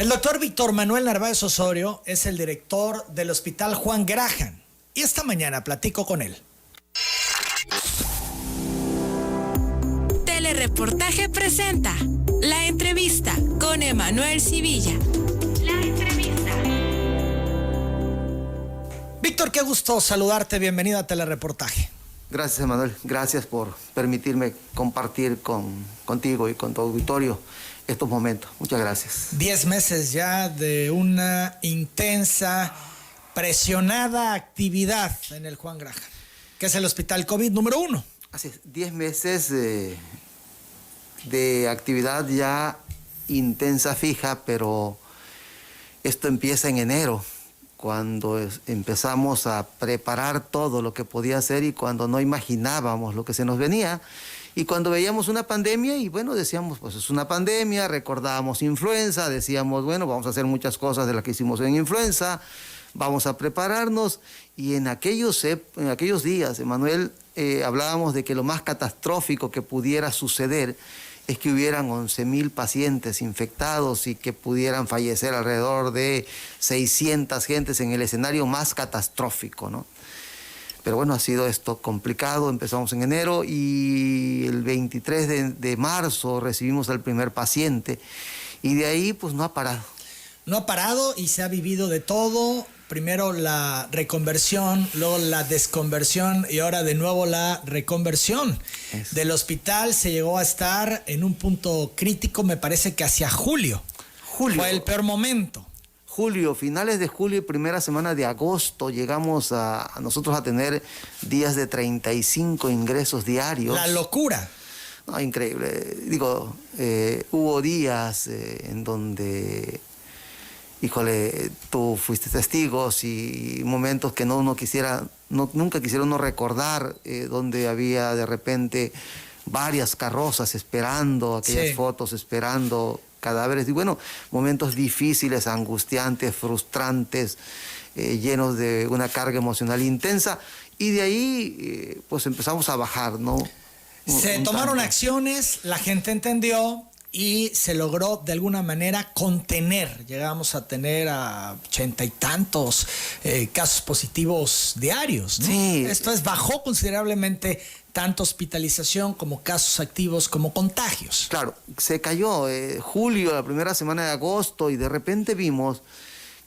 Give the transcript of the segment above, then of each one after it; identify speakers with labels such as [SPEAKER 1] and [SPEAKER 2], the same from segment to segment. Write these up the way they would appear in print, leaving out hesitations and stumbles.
[SPEAKER 1] El doctor Víctor Manuel Narváez Osorio es el director del Hospital Juan Graham y esta mañana platico con él.
[SPEAKER 2] Telereportaje presenta La Entrevista con Emanuel Civilla. La Entrevista.
[SPEAKER 1] Víctor, qué gusto saludarte. Bienvenido a Telereportaje.
[SPEAKER 3] Gracias, Emanuel. Gracias por permitirme compartir contigo y con tu auditorio estos momentos. Muchas gracias.
[SPEAKER 1] 10 meses ya de una intensa, presionada actividad en el Juan Graham, que es el hospital COVID número 1.
[SPEAKER 3] Así es, 10 meses de actividad ya intensa, fija, pero esto empieza en enero, cuando empezamos a preparar todo lo que podía hacer y cuando no imaginábamos lo que se nos venía. Y cuando veíamos una pandemia y bueno, decíamos, pues es una pandemia, recordábamos influenza, decíamos, bueno, vamos a hacer muchas cosas de las que hicimos en influenza, vamos a prepararnos. Y en aquellos días, Emanuel, hablábamos de que lo más catastrófico que pudiera suceder es que hubieran 11,000 pacientes infectados y que pudieran fallecer alrededor de 600 gentes en el escenario más catastrófico, ¿no? Pero bueno, ha sido esto complicado. Empezamos en enero y el 23 de marzo recibimos al primer paciente y de ahí pues no ha parado.
[SPEAKER 1] No ha parado y se ha vivido de todo. Primero la reconversión, luego la desconversión y ahora de nuevo la reconversión. Del hospital se llegó a estar en un punto crítico, me parece que hacia julio. Fue el peor momento.
[SPEAKER 3] Julio, finales de julio y primera semana de agosto llegamos a nosotros a tener días de 35 ingresos diarios.
[SPEAKER 1] La locura.
[SPEAKER 3] No, increíble. Digo, hubo días en donde, híjole, tú fuiste testigos y momentos que nunca quisiera uno recordar, donde había de repente varias carrozas esperando, aquellas fotos esperando cadáveres, y bueno, momentos difíciles, angustiantes, frustrantes, llenos de una carga emocional intensa, y de ahí pues empezamos a bajar, ¿no?
[SPEAKER 1] Se tomaron acciones, la gente entendió y se logró de alguna manera contener. Llegamos a tener a 80 y tantos casos positivos diarios, ¿no?
[SPEAKER 3] Sí.
[SPEAKER 1] Esto bajó considerablemente tanto hospitalización como casos activos como contagios.
[SPEAKER 3] Claro, se cayó julio, la primera semana de agosto, y de repente vimos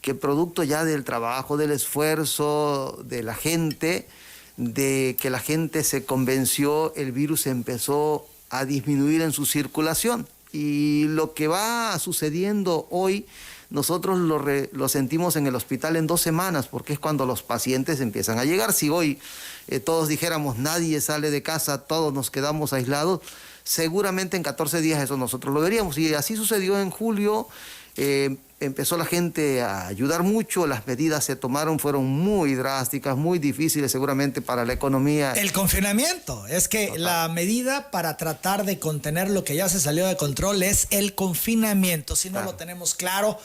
[SPEAKER 3] que producto ya del trabajo, del esfuerzo de la gente, de que la gente se convenció, el virus empezó a disminuir en su circulación. Y lo que va sucediendo hoy, nosotros lo sentimos en el hospital en 2 semanas, porque es cuando los pacientes empiezan a llegar. Si hoy todos dijéramos nadie sale de casa, todos nos quedamos aislados, seguramente en 14 días eso nosotros lo veríamos. Y así sucedió en julio. Empezó la gente a ayudar mucho, las medidas se tomaron, fueron muy drásticas, muy difíciles seguramente para la economía.
[SPEAKER 1] El confinamiento, es que la medida para tratar de contener lo que ya se salió de control es el confinamiento. Si no lo tenemos claro,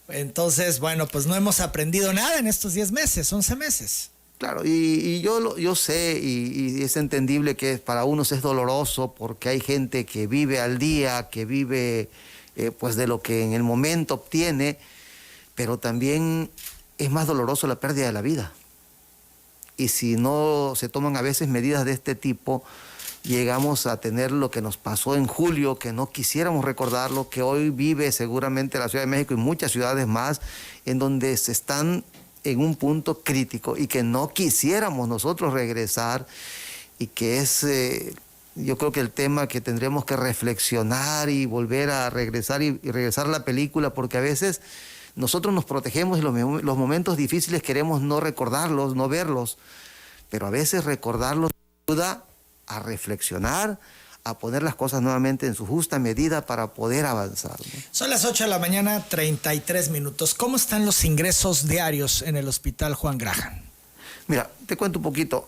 [SPEAKER 1] entonces, bueno, pues no hemos aprendido nada en estos 10 meses, 11 meses.
[SPEAKER 3] Claro, y yo sé, y es entendible que para unos es doloroso porque hay gente que vive al día, que vive pues de lo que en el momento obtiene, pero también es más doloroso la pérdida de la vida. Y si no se toman a veces medidas de este tipo, llegamos a tener lo que nos pasó en julio, que no quisiéramos recordarlo, que hoy vive seguramente la Ciudad de México y muchas ciudades más, en donde se están en un punto crítico y que no quisiéramos nosotros regresar, y que es yo creo que el tema que tendremos que reflexionar y volver a regresar y regresar a la película, porque a veces nosotros nos protegemos y los momentos difíciles queremos no recordarlos, no verlos, pero a veces recordarlos ayuda a reflexionar, a poner las cosas nuevamente en su justa medida para poder avanzar, ¿no?
[SPEAKER 1] Son las 8 de la mañana, 33 minutos. ¿Cómo están los ingresos diarios en el Hospital Juan Graham?
[SPEAKER 3] Mira, te cuento un poquito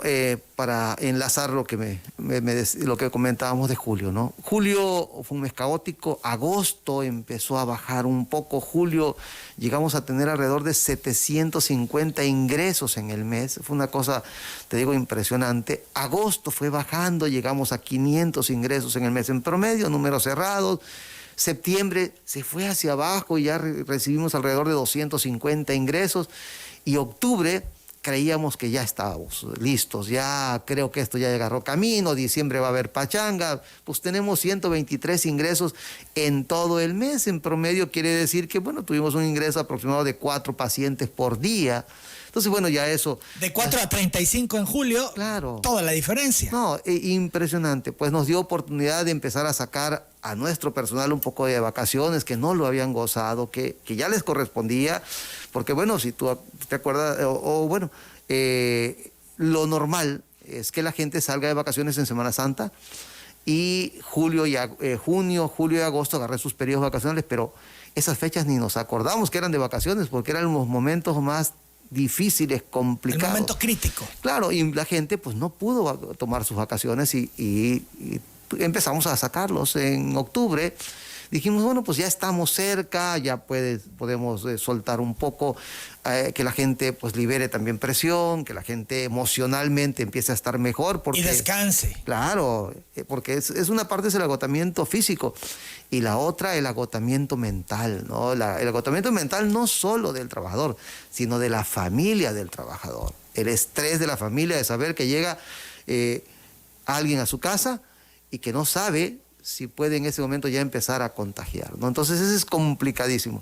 [SPEAKER 3] para enlazar lo que lo que comentábamos de julio, ¿no? Julio fue un mes caótico, agosto empezó a bajar un poco, julio llegamos a tener alrededor de 750 ingresos en el mes, fue una cosa, te digo, impresionante. Agosto fue bajando, llegamos a 500 ingresos en el mes en promedio, números cerrados. Septiembre se fue hacia abajo y ya recibimos alrededor de 250 ingresos. Y octubre creíamos que ya estábamos listos, ya creo que esto ya agarró camino, diciembre va a haber pachanga, pues tenemos 123 ingresos en todo el mes. En promedio quiere decir que, bueno, tuvimos un ingreso aproximado de 4 pacientes por día. Entonces, bueno, ya eso...
[SPEAKER 1] De 4 a 35 en julio,
[SPEAKER 3] claro,
[SPEAKER 1] toda la diferencia.
[SPEAKER 3] No, impresionante. Pues nos dio oportunidad de empezar a sacar a nuestro personal un poco de vacaciones, que no lo habían gozado, que ya les correspondía, porque bueno, si tú te acuerdas, bueno, lo normal es que la gente salga de vacaciones en Semana Santa y junio, julio y agosto agarré sus periodos vacacionales, pero esas fechas ni nos acordamos que eran de vacaciones, porque eran los momentos más difíciles, complicados.
[SPEAKER 1] El momento crítico.
[SPEAKER 3] Claro, y la gente pues no pudo tomar sus vacaciones y empezamos a sacarlos en octubre. Dijimos, bueno, pues ya estamos cerca, ya podemos soltar un poco, que la gente pues libere también presión, que la gente emocionalmente empiece a estar mejor. Porque,
[SPEAKER 1] y descanse.
[SPEAKER 3] Claro, porque es una parte es el agotamiento físico y la otra el agotamiento mental, ¿no? El agotamiento mental no solo del trabajador, sino de la familia del trabajador. El estrés de la familia de saber que llega alguien a su casa y que no sabe si puede en ese momento ya empezar a contagiar, ¿no? Entonces eso es complicadísimo.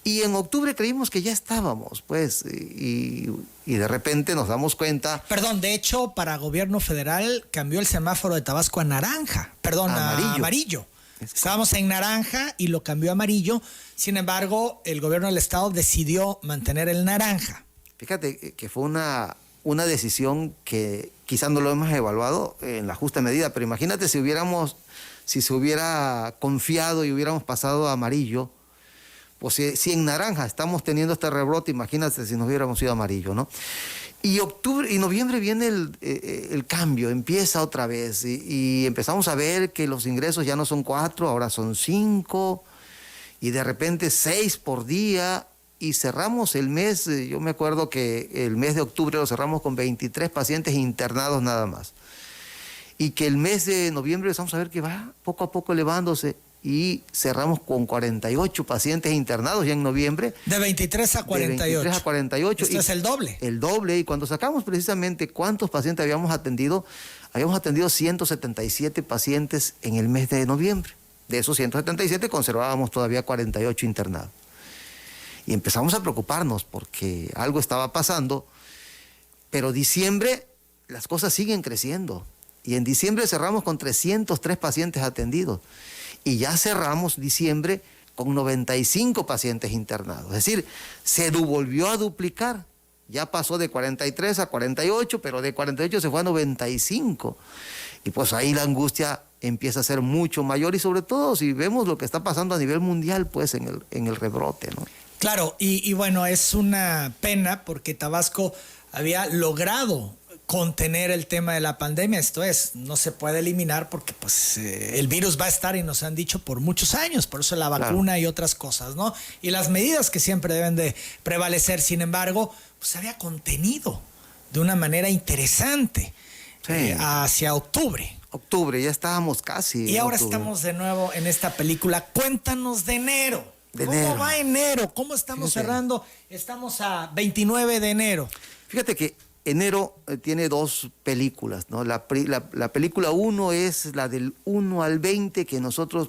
[SPEAKER 3] Y en octubre creímos que ya estábamos, pues, y de repente nos damos cuenta...
[SPEAKER 1] Perdón, de hecho, para gobierno federal cambió el semáforo de Tabasco a naranja, perdón, a amarillo. Estábamos en naranja y lo cambió a amarillo, sin embargo, el gobierno del estado decidió mantener el naranja.
[SPEAKER 3] Fíjate que fue una decisión que quizás no lo hemos evaluado en la justa medida, pero imagínate si se hubiera confiado y hubiéramos pasado a amarillo, pues si en naranja estamos teniendo este rebrote, imagínate si nos hubiéramos ido a amarillo, ¿no? Y noviembre viene el cambio, empieza otra vez y empezamos a ver que los ingresos ya no son 4, ahora son 5 y de repente 6 por día y cerramos el mes, yo me acuerdo que el mes de octubre lo cerramos con 23 pacientes internados nada más. Y que el mes de noviembre empezamos a ver que va poco a poco elevándose y cerramos con 48 pacientes internados ya en noviembre.
[SPEAKER 1] De 23 a 48.
[SPEAKER 3] De 23 a 48.
[SPEAKER 1] Esto es el doble.
[SPEAKER 3] El doble. Y cuando sacamos precisamente cuántos pacientes habíamos atendido 177 pacientes en el mes de noviembre. De esos 177 conservábamos todavía 48 internados. Y empezamos a preocuparnos porque algo estaba pasando, pero diciembre las cosas siguen creciendo. Y en diciembre cerramos con 303 pacientes atendidos. Y ya cerramos diciembre con 95 pacientes internados. Es decir, se volvió a duplicar. Ya pasó de 43 a 48, pero de 48 se fue a 95. Y pues ahí la angustia empieza a ser mucho mayor y sobre todo si vemos lo que está pasando a nivel mundial, pues en el rebrote, ¿no?
[SPEAKER 1] Claro, y bueno, es una pena porque Tabasco había logrado contener el tema de la pandemia. Esto es, no se puede eliminar porque pues el virus va a estar y nos han dicho por muchos años, por eso la vacuna, claro, y otras cosas, ¿no? Y las medidas que siempre deben de prevalecer. Sin embargo, pues se había contenido de una manera interesante, sí, hacia octubre.
[SPEAKER 3] Octubre, ya estábamos casi.
[SPEAKER 1] Y ahora estamos de nuevo en esta película. Cuéntanos de enero. ¿Cómo va enero? ¿Cómo estamos cerrando? Estamos a 29 de enero.
[SPEAKER 3] Fíjate que enero tiene 2 películas, ¿no? La película 1 es la del 1 al 20, que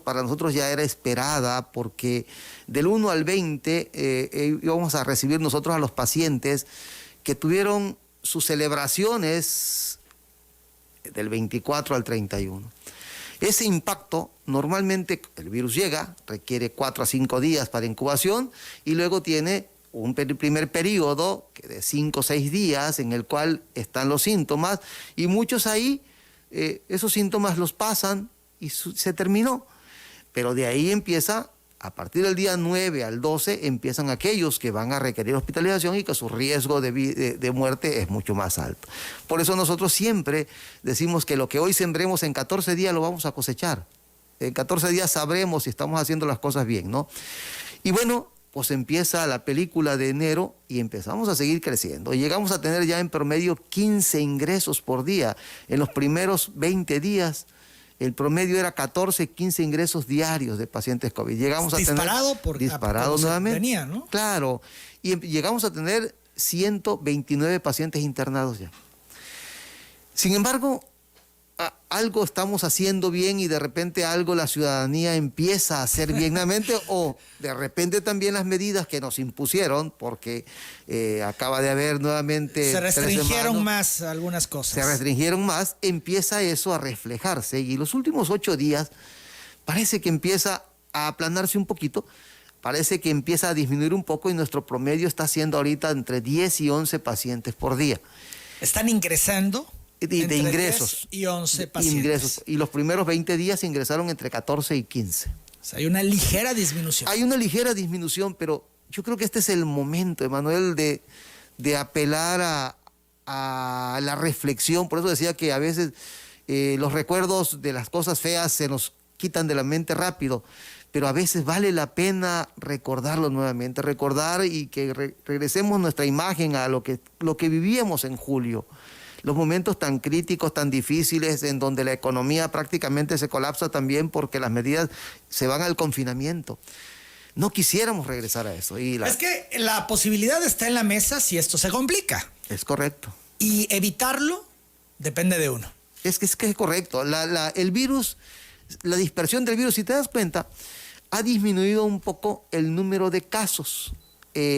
[SPEAKER 3] para nosotros ya era esperada, porque del 1 al 20 íbamos a recibir nosotros a los pacientes que tuvieron sus celebraciones del 24 al 31. Ese impacto, normalmente el virus llega, requiere 4 a 5 días para incubación y luego tiene un primer periodo de 5 o 6 días en el cual están los síntomas y muchos ahí, esos síntomas los pasan y se terminó. Pero de ahí empieza, a partir del día 9 al 12, empiezan aquellos que van a requerir hospitalización y que su riesgo de muerte es mucho más alto. Por eso nosotros siempre decimos que lo que hoy sembremos en 14 días lo vamos a cosechar. En 14 días sabremos si estamos haciendo las cosas bien, ¿no? Y bueno, pues empieza la película de enero y empezamos a seguir creciendo. Y llegamos a tener ya en promedio 15 ingresos por día. En los primeros 20 días el promedio era 14, 15 ingresos diarios de pacientes COVID. Llegamos a
[SPEAKER 1] disparado
[SPEAKER 3] tener... Disparado nuevamente.
[SPEAKER 1] Venía, ¿no?
[SPEAKER 3] Claro. Y llegamos a tener 129 pacientes internados ya. Sin embargo, algo estamos haciendo bien y de repente algo la ciudadanía empieza a hacer bien nuevamente, o de repente también las medidas que nos impusieron, porque acaba de haber nuevamente...
[SPEAKER 1] Se restringieron más algunas cosas.
[SPEAKER 3] Se restringieron más, empieza eso a reflejarse y los últimos 8 días parece que empieza a aplanarse un poquito, parece que empieza a disminuir un poco y nuestro promedio está siendo ahorita entre 10 y 11 pacientes por día.
[SPEAKER 1] Están ingresando...
[SPEAKER 3] De ingresos.
[SPEAKER 1] 10 y 11 pacientes.
[SPEAKER 3] Ingresos. Y los primeros 20 días ingresaron entre 14 y 15.
[SPEAKER 1] O sea, hay una ligera disminución.
[SPEAKER 3] Hay una ligera disminución, pero yo creo que este es el momento, Emanuel, de apelar a la reflexión. Por eso decía que a veces los recuerdos de las cosas feas se nos quitan de la mente rápido, pero a veces vale la pena recordarlo nuevamente, recordar y que regresemos nuestra imagen a lo que vivíamos en julio. Los momentos tan críticos, tan difíciles, en donde la economía prácticamente se colapsa también porque las medidas se van al confinamiento. No quisiéramos regresar a eso.
[SPEAKER 1] Es que la posibilidad está en la mesa si esto se complica.
[SPEAKER 3] Es correcto.
[SPEAKER 1] Y evitarlo depende de uno.
[SPEAKER 3] Es que es correcto. El virus, la dispersión del virus, si te das cuenta, ha disminuido un poco el número de casos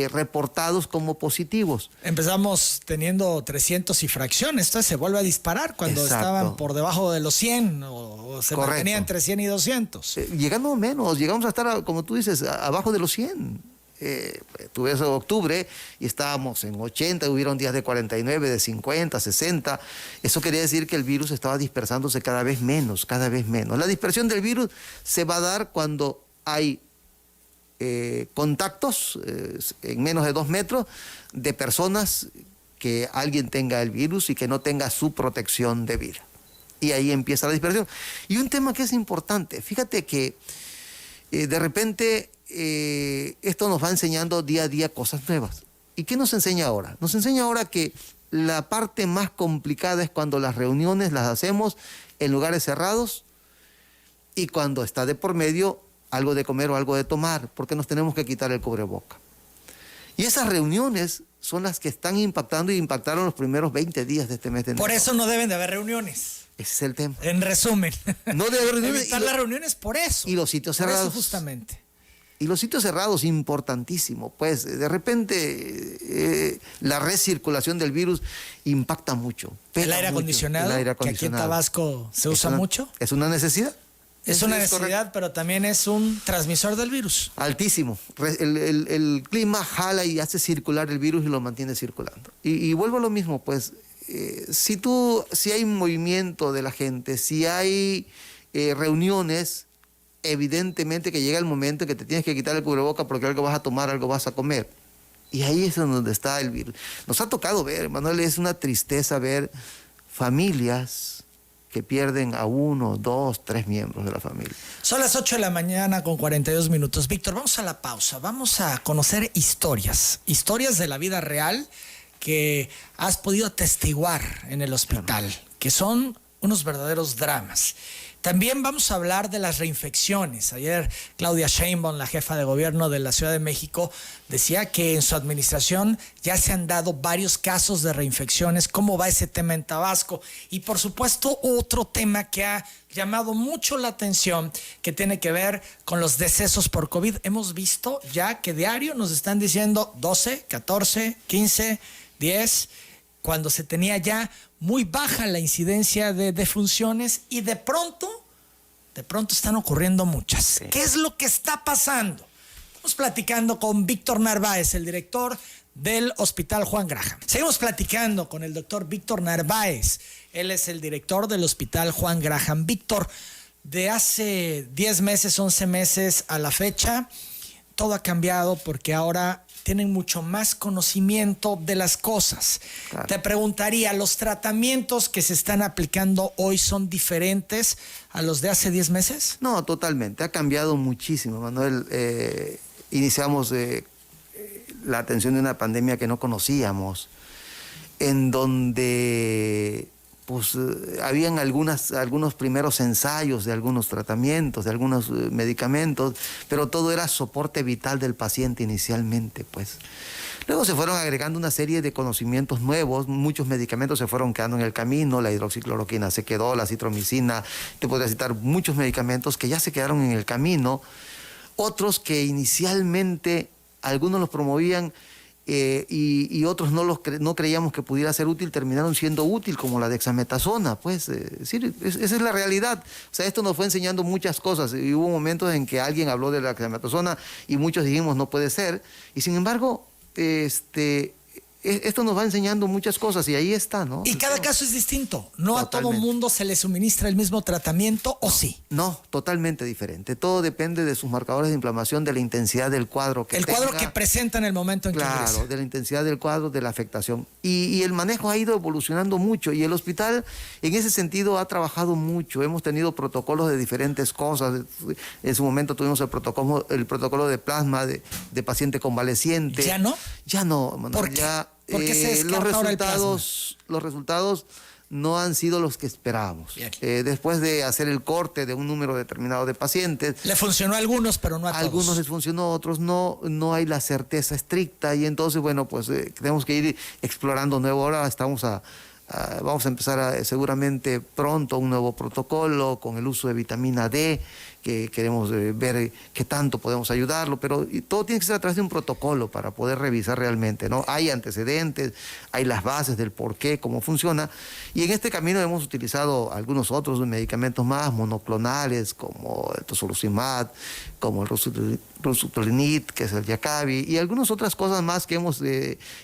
[SPEAKER 3] reportados como positivos.
[SPEAKER 1] Empezamos teniendo 300 y fracción, esto se vuelve a disparar cuando estaban por debajo de los 100 o se mantenían entre 100 y 200.
[SPEAKER 3] Llegando menos, llegamos a estar, como tú dices, abajo de los 100. Tú ves octubre y estábamos en 80, hubieron días de 49, de 50, 60. Eso quería decir que el virus estaba dispersándose cada vez menos, cada vez menos. La dispersión del virus se va a dar cuando hay contactos en menos de 2 metros de personas que alguien tenga el virus y que no tenga su protección debida. Y ahí empieza la dispersión. Y un tema que es importante, fíjate que de repente esto nos va enseñando día a día cosas nuevas. ¿Y qué nos enseña ahora? Nos enseña ahora que la parte más complicada es cuando las reuniones las hacemos en lugares cerrados y cuando está de por medio algo de comer o algo de tomar, porque nos tenemos que quitar el cubreboca. Y esas reuniones son las que están impactando y impactaron los primeros 20 días de este mes de enero.
[SPEAKER 1] Por eso no deben de haber reuniones.
[SPEAKER 3] Ese es el tema.
[SPEAKER 1] En resumen.
[SPEAKER 3] No debe haber reuniones.
[SPEAKER 1] Evitar las reuniones por eso.
[SPEAKER 3] Y los sitios cerrados.
[SPEAKER 1] Por eso justamente.
[SPEAKER 3] Y los sitios cerrados, importantísimo. Pues de repente la recirculación del virus impacta mucho.
[SPEAKER 1] El aire acondicionado, que aquí en Tabasco se usa mucho.
[SPEAKER 3] Es una necesidad.
[SPEAKER 1] Es una necesidad, pero también es un transmisor del virus.
[SPEAKER 3] Altísimo. El clima jala y hace circular el virus y lo mantiene circulando. Y vuelvo a lo mismo, pues, si hay movimiento de la gente, si hay reuniones, evidentemente que llega el momento en que te tienes que quitar el cubreboca porque algo vas a tomar, algo vas a comer. Y ahí es donde está el virus. Nos ha tocado ver, Manuel, es una tristeza ver familias que pierden a 1, 2, 3 miembros de la familia.
[SPEAKER 1] Son las 8 de la mañana con 42 minutos. Víctor, vamos a la pausa. Vamos a conocer historias de la vida real que has podido atestiguar en el hospital, que son unos verdaderos dramas. También vamos a hablar de las reinfecciones. Ayer Claudia Sheinbaum, la jefa de gobierno de la Ciudad de México, decía que en su administración ya se han dado varios casos de reinfecciones. ¿Cómo va ese tema en Tabasco? Y por supuesto otro tema que ha llamado mucho la atención, que tiene que ver con los decesos por COVID. Hemos visto ya que diario nos están diciendo 12, 14, 15, 10... cuando se tenía ya muy baja la incidencia de defunciones y de pronto están ocurriendo muchas. Sí. ¿Qué es lo que está pasando? Estamos platicando con Víctor Narváez, el director del Hospital Juan Graham. Seguimos platicando con el doctor Víctor Narváez. Él es el director del Hospital Juan Graham. Víctor, de hace 10 meses, 11 meses a la fecha, todo ha cambiado porque ahora tienen mucho más conocimiento de las cosas. Claro. Te preguntaría, ¿los tratamientos que se están aplicando hoy son diferentes a los de hace 10 meses?
[SPEAKER 3] No, totalmente. Ha cambiado muchísimo, Manuel. Iniciamos la atención de una pandemia que no conocíamos, en donde pues habían algunos primeros ensayos de algunos tratamientos, de algunos medicamentos, pero todo era soporte vital del paciente inicialmente, pues. Luego se fueron agregando una serie de conocimientos nuevos, muchos medicamentos se fueron quedando en el camino, la hidroxicloroquina se quedó, la citromicina, te podría citar muchos medicamentos que ya se quedaron en el camino, otros que inicialmente algunos los promovían y otros no creíamos que pudiera ser útil, terminaron siendo útil, como la dexametasona, pues, esa es la realidad. O sea, esto nos fue enseñando muchas cosas, y hubo momentos en que alguien habló de la dexametasona y muchos dijimos no puede ser, y sin embargo, esto nos va enseñando muchas cosas y ahí está, ¿no?
[SPEAKER 1] Y cada caso es distinto. No
[SPEAKER 3] Totalmente.
[SPEAKER 1] a todo mundo se le suministra el mismo tratamiento, ¿o sí?
[SPEAKER 3] No, totalmente diferente. Todo depende de sus marcadores de inflamación, de la intensidad del cuadro que
[SPEAKER 1] El
[SPEAKER 3] tenga.
[SPEAKER 1] cuadro que presenta en el momento en que
[SPEAKER 3] Claro,
[SPEAKER 1] ingresa.
[SPEAKER 3] de la intensidad del cuadro, de la afectación. Y el manejo ha ido evolucionando mucho y el hospital en ese sentido ha trabajado mucho. Hemos tenido protocolos de diferentes cosas. En su momento tuvimos el protocolo de plasma de paciente convaleciente.
[SPEAKER 1] ¿Ya no?
[SPEAKER 3] Ya no, Manuel,
[SPEAKER 1] ¿Por qué?
[SPEAKER 3] ya,
[SPEAKER 1] ¿Por qué se descarta ahora el plasma?
[SPEAKER 3] los resultados no han sido los que esperábamos. Después de hacer el corte de un número determinado de pacientes,
[SPEAKER 1] Le funcionó a algunos, pero no a todos.
[SPEAKER 3] algunos les funcionó, a otros no hay la certeza estricta y entonces, bueno, pues tenemos que ir explorando nuevo. Ahora vamos a empezar seguramente pronto un nuevo protocolo con el uso de vitamina D, que queremos ver qué tanto podemos ayudarlo, pero todo tiene que ser a través de un protocolo para poder revisar realmente, ¿no? Hay antecedentes, hay las bases del por qué, cómo funciona, y en este camino hemos utilizado algunos otros medicamentos más monoclonales, como el tocilizumab, como el ruxolitinib, que es el Jakavi, y algunas otras cosas más que hemos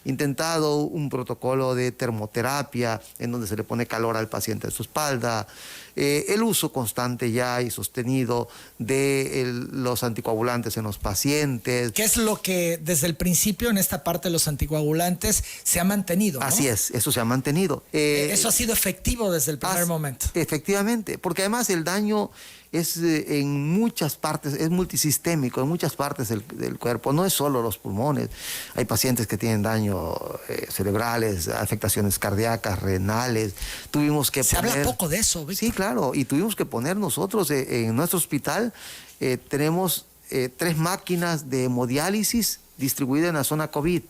[SPEAKER 3] intentado, un protocolo de termoterapia, en donde se le pone calor al paciente en su espalda, el uso constante ya y sostenido de los anticoagulantes en los pacientes.
[SPEAKER 1] ¿Qué es lo que desde el principio en esta parte de los anticoagulantes se ha mantenido, ¿no?
[SPEAKER 3] Así es, eso se ha mantenido.
[SPEAKER 1] Eso ha sido efectivo desde el primer momento.
[SPEAKER 3] Efectivamente, porque además el daño es en muchas partes, es multisistémico, en muchas partes del cuerpo, no es solo los pulmones. Hay pacientes que tienen daño cerebrales, afectaciones cardíacas, renales. Tuvimos que
[SPEAKER 1] Se habla poco de eso, Víctor.
[SPEAKER 3] Sí, claro, y tuvimos que poner nosotros en nuestro hospital, tenemos 3 máquinas de hemodiálisis distribuidas en la zona COVID,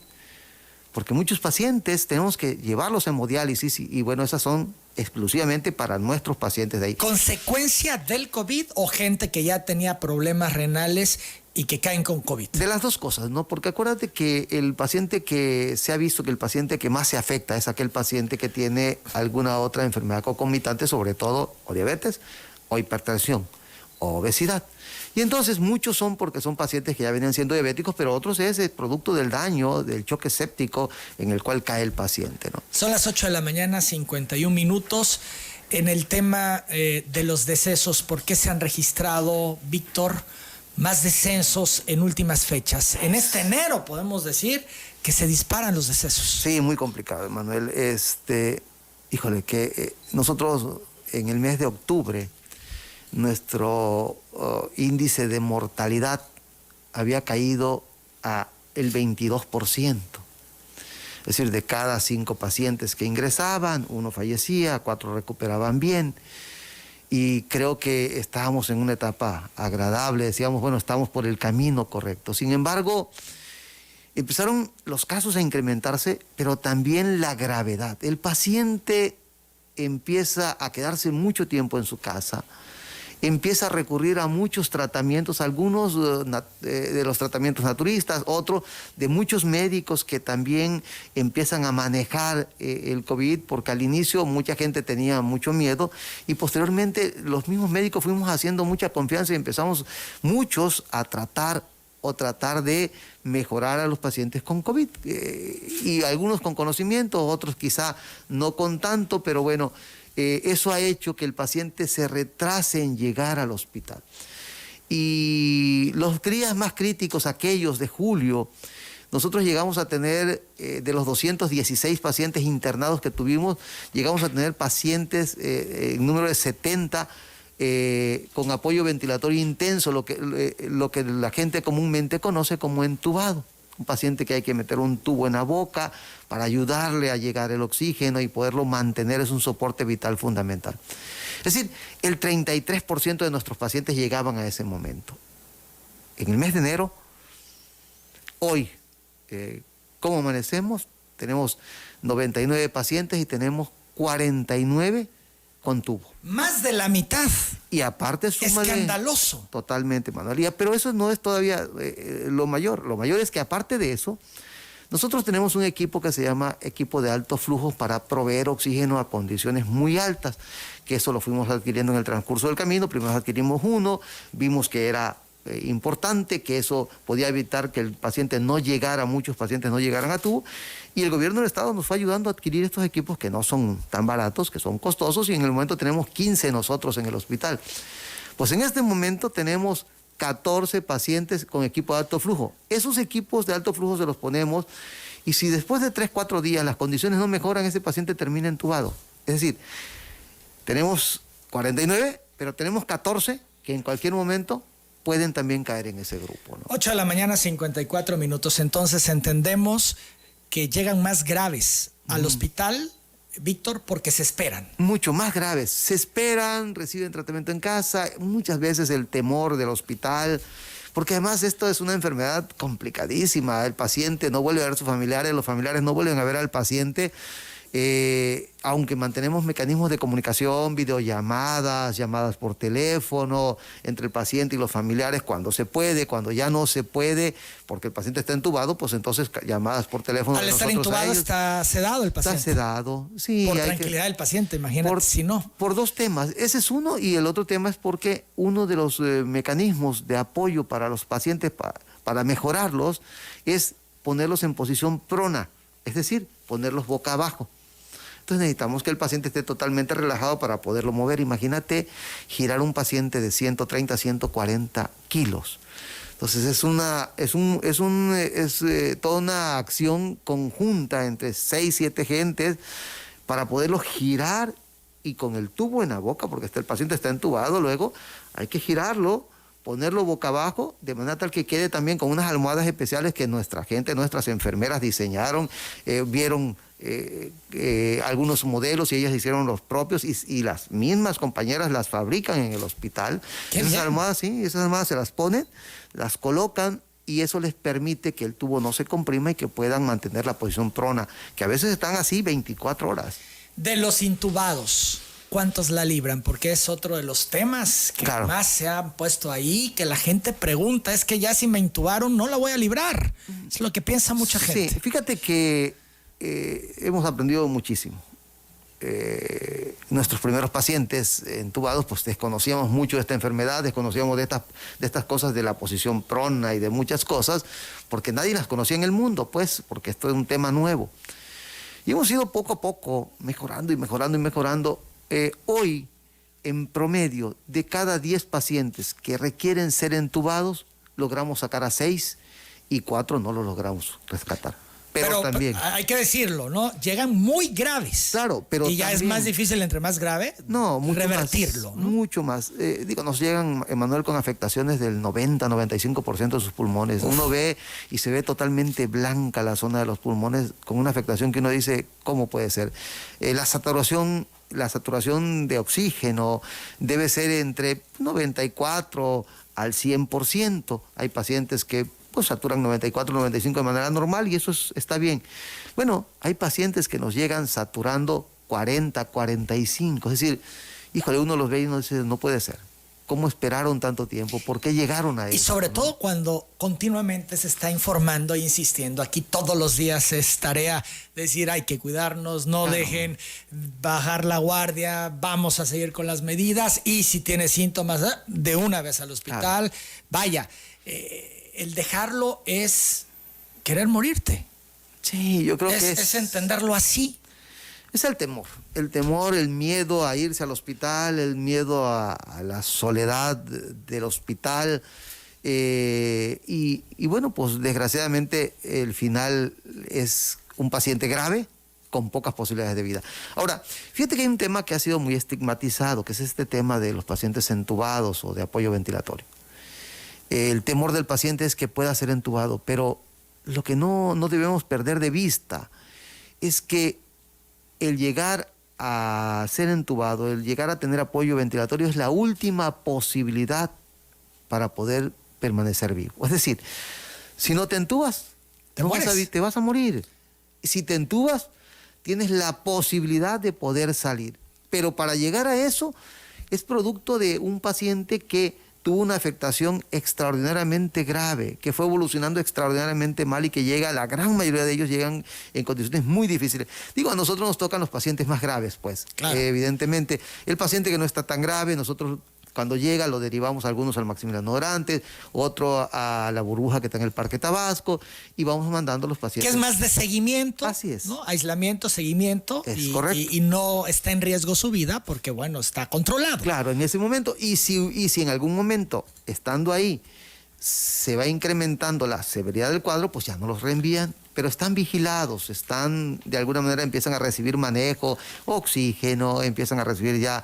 [SPEAKER 3] porque muchos pacientes tenemos que llevarlos a hemodiálisis y bueno, esas son exclusivamente para nuestros pacientes de ahí.
[SPEAKER 1] ¿Consecuencia del COVID o gente que ya tenía problemas renales y que caen con COVID?
[SPEAKER 3] De las dos cosas, ¿no? Porque acuérdate que el paciente que se ha visto que el paciente que más se afecta es aquel paciente que tiene alguna otra enfermedad concomitante, sobre todo o diabetes o hipertensión o obesidad. Y entonces muchos son porque son pacientes que ya venían siendo diabéticos, pero otros es el producto del daño, del choque séptico en el cual cae el paciente, ¿no?
[SPEAKER 1] Son las 8 de la mañana, 51 minutos. En el tema de los decesos, ¿por qué se han registrado, Víctor, más descensos en últimas fechas? En este enero podemos decir que se disparan los decesos.
[SPEAKER 3] Sí, muy complicado, Manuel. Híjole, que nosotros en el mes de octubre, nuestro índice de mortalidad había caído a el 22%. Es decir, de cada 5 pacientes que ingresaban, 1 fallecía, 4 recuperaban bien. Y creo que estábamos en una etapa agradable, decíamos, bueno, estamos por el camino correcto. Sin embargo, empezaron los casos a incrementarse, pero también la gravedad. El paciente empieza a quedarse mucho tiempo en su casa, empieza a recurrir a muchos tratamientos, algunos de los tratamientos naturistas, otros de muchos médicos que también empiezan a manejar el COVID, porque al inicio mucha gente tenía mucho miedo y posteriormente los mismos médicos fuimos haciendo mucha confianza y empezamos muchos a tratar de mejorar a los pacientes con COVID. Y algunos con conocimiento, otros quizá no con tanto, pero bueno, eso ha hecho que el paciente se retrase en llegar al hospital. Y los días más críticos, aquellos de julio, nosotros llegamos a tener, de los 216 pacientes internados que tuvimos, llegamos a tener pacientes, en número de 70, con apoyo ventilatorio intenso, lo que la gente comúnmente conoce como entubado. Un paciente que hay que meter un tubo en la boca para ayudarle a llegar el oxígeno y poderlo mantener, es un soporte vital fundamental. Es decir, el 33% de nuestros pacientes llegaban a ese momento. En el mes de enero, hoy, ¿cómo amanecemos? Tenemos 99 pacientes y tenemos 49 con tubo.
[SPEAKER 1] Más de la mitad.
[SPEAKER 3] Y aparte suma
[SPEAKER 1] escandaloso.
[SPEAKER 3] Totalmente, Manuel. Pero eso no es todavía lo mayor. Lo mayor es que aparte de eso, nosotros tenemos un equipo que se llama equipo de alto flujo para proveer oxígeno a condiciones muy altas, que eso lo fuimos adquiriendo en el transcurso del camino. Primero adquirimos uno, vimos que era importante, que eso podía evitar que el paciente no llegara, muchos pacientes no llegaran a tubo, y el gobierno del estado nos fue ayudando a adquirir estos equipos que no son tan baratos, que son costosos, y en el momento tenemos 15 nosotros en el hospital. Pues en este momento tenemos 14 pacientes con equipo de alto flujo. Esos equipos de alto flujo se los ponemos, y si después de 3-4 días las condiciones no mejoran, ese paciente termina entubado. Es decir, tenemos 49, pero tenemos 14 que en cualquier momento pueden también caer en ese grupo, ¿no?
[SPEAKER 1] 8 de la mañana, 54 minutos. Entonces entendemos que llegan más graves al hospital, Víctor, porque se esperan.
[SPEAKER 3] Mucho más graves. Se esperan, reciben tratamiento en casa, muchas veces el temor del hospital, porque además esto es una enfermedad complicadísima. El paciente no vuelve a ver a sus familiares, los familiares no vuelven a ver al paciente. Aunque mantenemos mecanismos de comunicación, videollamadas, llamadas por teléfono entre el paciente y los familiares cuando se puede, cuando ya no se puede, porque el paciente está entubado, pues entonces llamadas por teléfono.
[SPEAKER 1] Al estar intubado está sedado el paciente.
[SPEAKER 3] Está sedado, sí.
[SPEAKER 1] Por tranquilidad del paciente, imagínate si no.
[SPEAKER 3] Por dos temas, ese es uno, y el otro tema es porque uno de los mecanismos de apoyo para los pacientes, para mejorarlos, es ponerlos en posición prona, es decir, ponerlos boca abajo. Entonces necesitamos que el paciente esté totalmente relajado para poderlo mover. Imagínate girar un paciente de 130, 140 kilos. Entonces es toda una acción conjunta entre 6, 7 gentes para poderlo girar, y con el tubo en la boca, porque el paciente está entubado, luego hay que girarlo, ponerlo boca abajo, de manera tal que quede también con unas almohadas especiales que nuestra gente, nuestras enfermeras diseñaron, vieron algunos modelos y ellas hicieron los propios, y las mismas compañeras las fabrican en el hospital. Esas almohadas, sí, esas almohadas se las ponen, las colocan, y eso les permite que el tubo no se comprima y que puedan mantener la posición prona, que a veces están así 24 horas.
[SPEAKER 1] De los intubados, ¿cuántos la libran? Porque es otro de los temas que más se han puesto ahí, que la gente pregunta, es que ya si me intubaron no la voy a librar. Es lo que piensa mucha gente.
[SPEAKER 3] Sí, fíjate que hemos aprendido muchísimo. Nuestros primeros pacientes entubados, pues desconocíamos mucho de esta enfermedad, desconocíamos de estas cosas, de la posición prona y de muchas cosas, porque nadie las conocía en el mundo, pues, porque esto es un tema nuevo. Y hemos ido poco a poco mejorando y mejorando y mejorando. Hoy, en promedio, de cada 10 pacientes que requieren ser entubados, logramos sacar a 6 y 4 no lo logramos rescatar. Pero también
[SPEAKER 1] hay que decirlo, ¿no? Llegan muy graves.
[SPEAKER 3] Claro, pero
[SPEAKER 1] y ya
[SPEAKER 3] también
[SPEAKER 1] es más difícil, entre más grave,
[SPEAKER 3] mucho
[SPEAKER 1] revertirlo.
[SPEAKER 3] Más,
[SPEAKER 1] ¿no?
[SPEAKER 3] Mucho más. Nos llegan, Emanuel, con afectaciones del 90-95% de sus pulmones. Uf. Uno ve y se ve totalmente blanca la zona de los pulmones, con una afectación que uno dice, ¿cómo puede ser? La saturación de oxígeno debe ser entre 94 al 100%. Hay pacientes que pues saturan 94, 95 de manera normal, y eso está bien. Bueno, hay pacientes que nos llegan saturando 40, 45, es decir, híjole, uno los ve y uno dice, no puede ser. ¿Cómo esperaron tanto tiempo? ¿Por qué llegaron a eso?
[SPEAKER 1] Y sobre todo cuando continuamente se está informando e insistiendo. Aquí todos los días es tarea decir, hay que cuidarnos, no dejen bajar la guardia, vamos a seguir con las medidas, y si tiene síntomas, de una vez al hospital. Vaya, el dejarlo es querer morirte.
[SPEAKER 3] Sí, yo creo que
[SPEAKER 1] es entenderlo así.
[SPEAKER 3] Es el temor, el miedo a irse al hospital, el miedo a la soledad del hospital. Y bueno, pues desgraciadamente el final es un paciente grave con pocas posibilidades de vida. Ahora, fíjate que hay un tema que ha sido muy estigmatizado, que es este tema de los pacientes entubados o de apoyo ventilatorio. El temor del paciente es que pueda ser entubado, pero lo que no debemos perder de vista es que el llegar a ser entubado, el llegar a tener apoyo ventilatorio es la última posibilidad para poder permanecer vivo. Es decir, si no te entubas, te vas a morir. Si te entubas, tienes la posibilidad de poder salir. Pero para llegar a eso, es producto de un paciente que tuvo una afectación extraordinariamente grave, que fue evolucionando extraordinariamente mal y que la gran mayoría de ellos llegan en condiciones muy difíciles. Digo, a nosotros nos tocan los pacientes más graves, pues. Claro. Evidentemente, el paciente que no está tan grave, nosotros cuando llega lo derivamos algunos al Maximiliano Dorantes, otro a la burbuja que está en el Parque Tabasco, y vamos mandando a los pacientes.
[SPEAKER 1] Que es más de seguimiento.
[SPEAKER 3] Así es.
[SPEAKER 1] ¿No? Aislamiento, seguimiento.
[SPEAKER 3] Es correcto.
[SPEAKER 1] Y no está en riesgo su vida porque, bueno, está controlado.
[SPEAKER 3] Claro, en ese momento. Y si en algún momento, estando ahí, se va incrementando la severidad del cuadro, pues ya no los reenvían, pero están vigilados, de alguna manera empiezan a recibir manejo, oxígeno, empiezan a recibir ya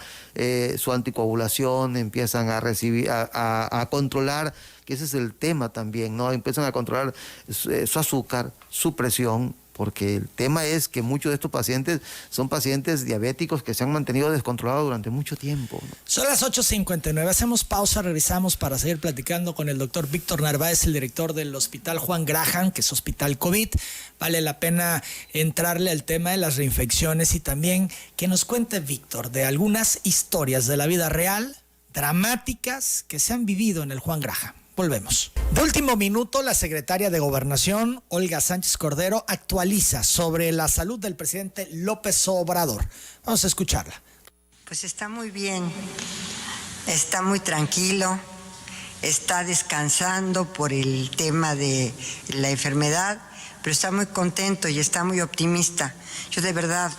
[SPEAKER 3] su anticoagulación, empiezan a recibir, a controlar, que ese es el tema también, ¿no? Empiezan a controlar su azúcar, su presión, porque el tema es que muchos de estos pacientes son pacientes diabéticos que se han mantenido descontrolados durante mucho tiempo, ¿no?
[SPEAKER 1] Son las 8:59, hacemos pausa, regresamos para seguir platicando con el doctor Víctor Narváez, el director del Hospital Juan Graham, que es hospital COVID. Vale la pena entrarle al tema de las reinfecciones y también que nos cuente Víctor de algunas historias de la vida real, dramáticas, que se han vivido en el Juan Graham. Volvemos. De último minuto, la secretaria de Gobernación, Olga Sánchez Cordero, actualiza sobre la salud del presidente López Obrador. Vamos a escucharla.
[SPEAKER 4] Pues está muy bien, está muy tranquilo, está descansando por el tema de la enfermedad, pero está muy contento y está muy optimista. Yo de verdad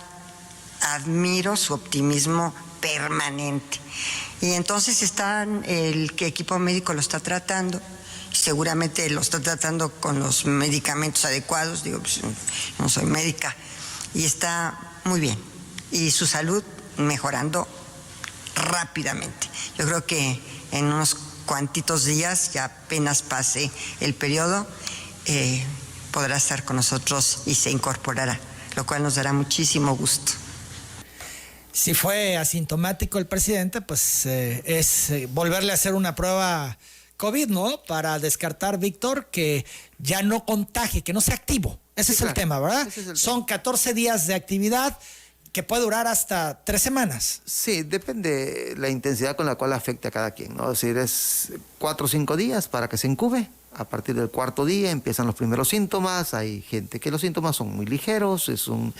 [SPEAKER 4] admiro su optimismo permanente. Y entonces el equipo médico lo está tratando, seguramente lo está tratando con los medicamentos adecuados, digo, pues, no soy médica, y está muy bien. Y su salud mejorando rápidamente. Yo creo que en unos cuantitos días, ya apenas pase el periodo, podrá estar con nosotros y se incorporará, lo cual nos dará muchísimo gusto.
[SPEAKER 1] Si fue asintomático el presidente, pues es volverle a hacer una prueba COVID, ¿no? Para descartar, Víctor, que ya no contagie, que no sea activo. Ese es el tema, ¿verdad? Son 14 días de actividad que puede durar hasta 3 semanas.
[SPEAKER 3] Sí, depende la intensidad con la cual afecte a cada quien, ¿no? Es decir, es 4 o 5 días para que se incube. A partir del 4.º día empiezan los primeros síntomas. Hay gente que los síntomas son muy ligeros, es un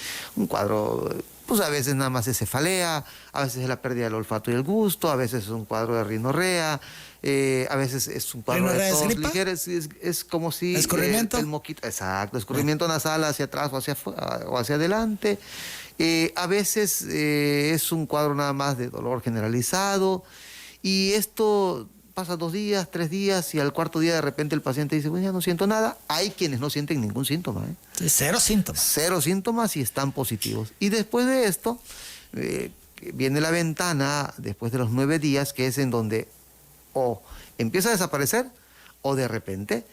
[SPEAKER 3] cuadro, pues a veces nada más es cefalea, a veces es la pérdida del olfato y el gusto, a veces es un cuadro de rinorrea, a veces es un cuadro de tos ligera, es como si
[SPEAKER 1] ¿escurrimiento?
[SPEAKER 3] El moquito, exacto, escurrimiento nasal hacia atrás o hacia adelante. A veces es un cuadro nada más de dolor generalizado, y esto pasa 2 días, 3 días, y al 4.º día de repente el paciente dice, bueno, ya no siento nada. Hay quienes no sienten ningún síntoma, ¿eh?
[SPEAKER 1] Sí, 0 síntomas.
[SPEAKER 3] 0 síntomas y están positivos. Y después de esto, viene la ventana, después de los 9 días, que es en donde o empieza a desaparecer, o de repente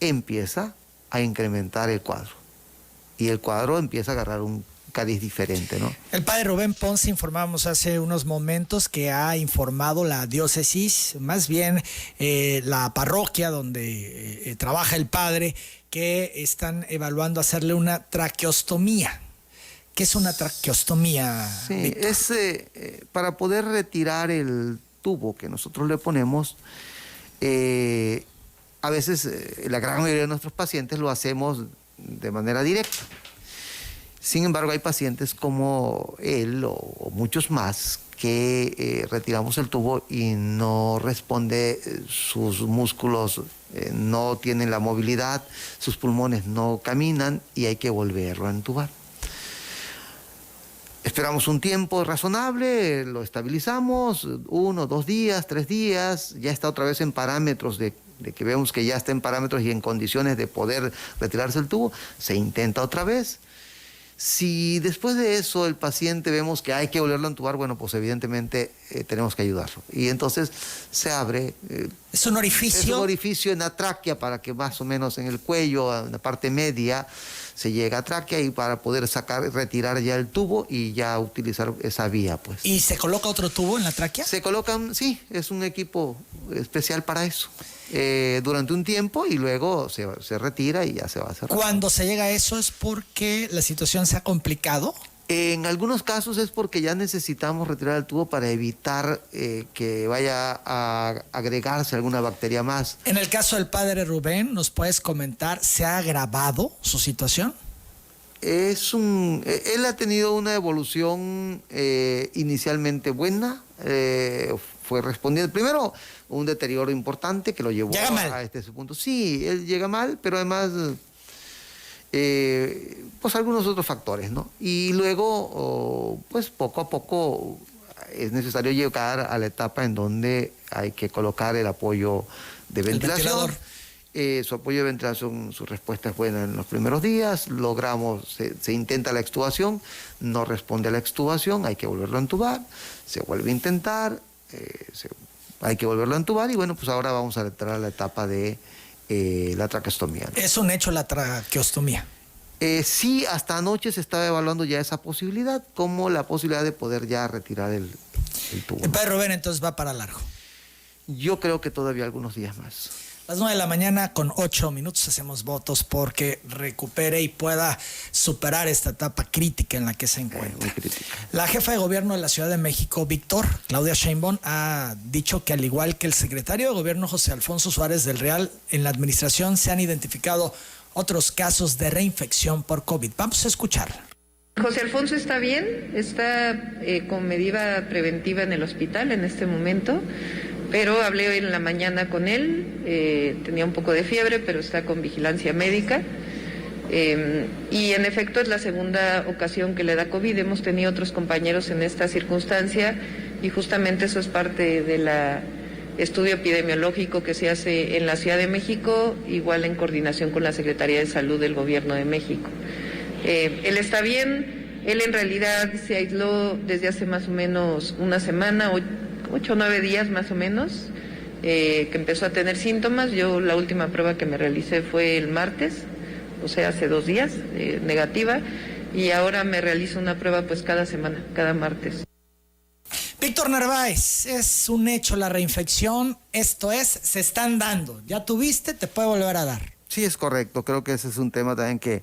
[SPEAKER 3] empieza a incrementar el cuadro. Y el cuadro empieza a agarrar un cariz diferente, ¿no?
[SPEAKER 1] El padre Rubén Ponce, informamos hace unos momentos que ha informado la diócesis, más bien la parroquia donde trabaja el padre, que están evaluando hacerle una traqueostomía. ¿Qué es una traqueostomía?
[SPEAKER 3] Sí,
[SPEAKER 1] Víctor?
[SPEAKER 3] es para poder retirar el tubo que nosotros le ponemos. A veces la gran mayoría de nuestros pacientes lo hacemos de manera directa. Sin embargo, hay pacientes como él o muchos más que retiramos el tubo y no responde, sus músculos no tienen la movilidad, sus pulmones no caminan y hay que volverlo a entubar. Esperamos un tiempo razonable, lo estabilizamos, 1, 2 días, 3 días, ya está otra vez en parámetros de que vemos que ya está en parámetros y en condiciones de poder retirarse el tubo, se intenta otra vez. Si después de eso el paciente vemos que hay que volverlo a entubar, bueno, pues evidentemente tenemos que ayudarlo. Y entonces se abre...
[SPEAKER 1] ¿Es un orificio?
[SPEAKER 3] Es un orificio en la tráquea para que más o menos en el cuello, en la parte media, se llega a tráquea y para poder retirar ya el tubo y ya utilizar esa vía, pues.
[SPEAKER 1] ¿Y se coloca otro tubo en la tráquea?
[SPEAKER 3] Se colocan, sí, es un equipo especial para eso. Durante un tiempo y luego se retira y ya se va a cerrar.
[SPEAKER 1] Cuando se llega a eso es porque la situación se ha complicado.
[SPEAKER 3] En algunos casos es porque ya necesitamos retirar el tubo para evitar que vaya a agregarse alguna bacteria más.
[SPEAKER 1] En el caso del padre Rubén, ¿nos puedes comentar, se ha agravado su situación?
[SPEAKER 3] Él ha tenido una evolución inicialmente buena, fue respondiendo. Primero, un deterioro importante que lo llevó a este punto. Sí, él llega mal, pero además, pues algunos otros factores, ¿no? Y luego, pues poco a poco es necesario llegar a la etapa en donde hay que colocar el apoyo de ventilación. Su apoyo de ventilación, su respuesta es buena en los primeros días, se intenta la extubación, no responde a la extubación, hay que volverlo a entubar, se vuelve a intentar, hay que volverlo a entubar y bueno, pues ahora vamos a entrar a la etapa de la traqueostomía, ¿no?
[SPEAKER 1] ¿Es un hecho la traqueostomía?
[SPEAKER 3] Sí, hasta anoche se estaba evaluando ya esa posibilidad, como la posibilidad de poder ya retirar el tubo.
[SPEAKER 1] El padre Rubén entonces va para largo.
[SPEAKER 3] Yo creo que todavía algunos días más.
[SPEAKER 1] A las 9 de la mañana con 8 minutos hacemos votos porque recupere y pueda superar esta etapa crítica en la que se encuentra.
[SPEAKER 3] Muy crítica.
[SPEAKER 1] La jefa de gobierno de la Ciudad de México, Claudia Sheinbaum, ha dicho que al igual que el secretario de gobierno José Alfonso Suárez del Real, en la administración se han identificado otros casos de reinfección por COVID. Vamos a escucharla.
[SPEAKER 5] José Alfonso está bien, está con medida preventiva en el hospital en este momento. Pero hablé hoy en la mañana con él, tenía un poco de fiebre, pero está con vigilancia médica. Y en efecto es la segunda ocasión que le da COVID. Hemos tenido otros compañeros en esta circunstancia y justamente eso es parte del estudio epidemiológico que se hace en la Ciudad de México, igual en coordinación con la Secretaría de Salud del Gobierno de México. Él está bien, él en realidad se aisló desde hace más o menos una semana, 8 o 9 días más o menos, que empezó a tener síntomas. Yo la última prueba que me realicé fue el martes, o sea, hace 2 días, negativa, y ahora me realizo una prueba pues cada semana, cada martes.
[SPEAKER 1] Víctor Narváez, es un hecho la reinfección, esto es, se están dando. Ya tuviste, te puede volver a dar.
[SPEAKER 3] Sí, es correcto, creo que ese es un tema también que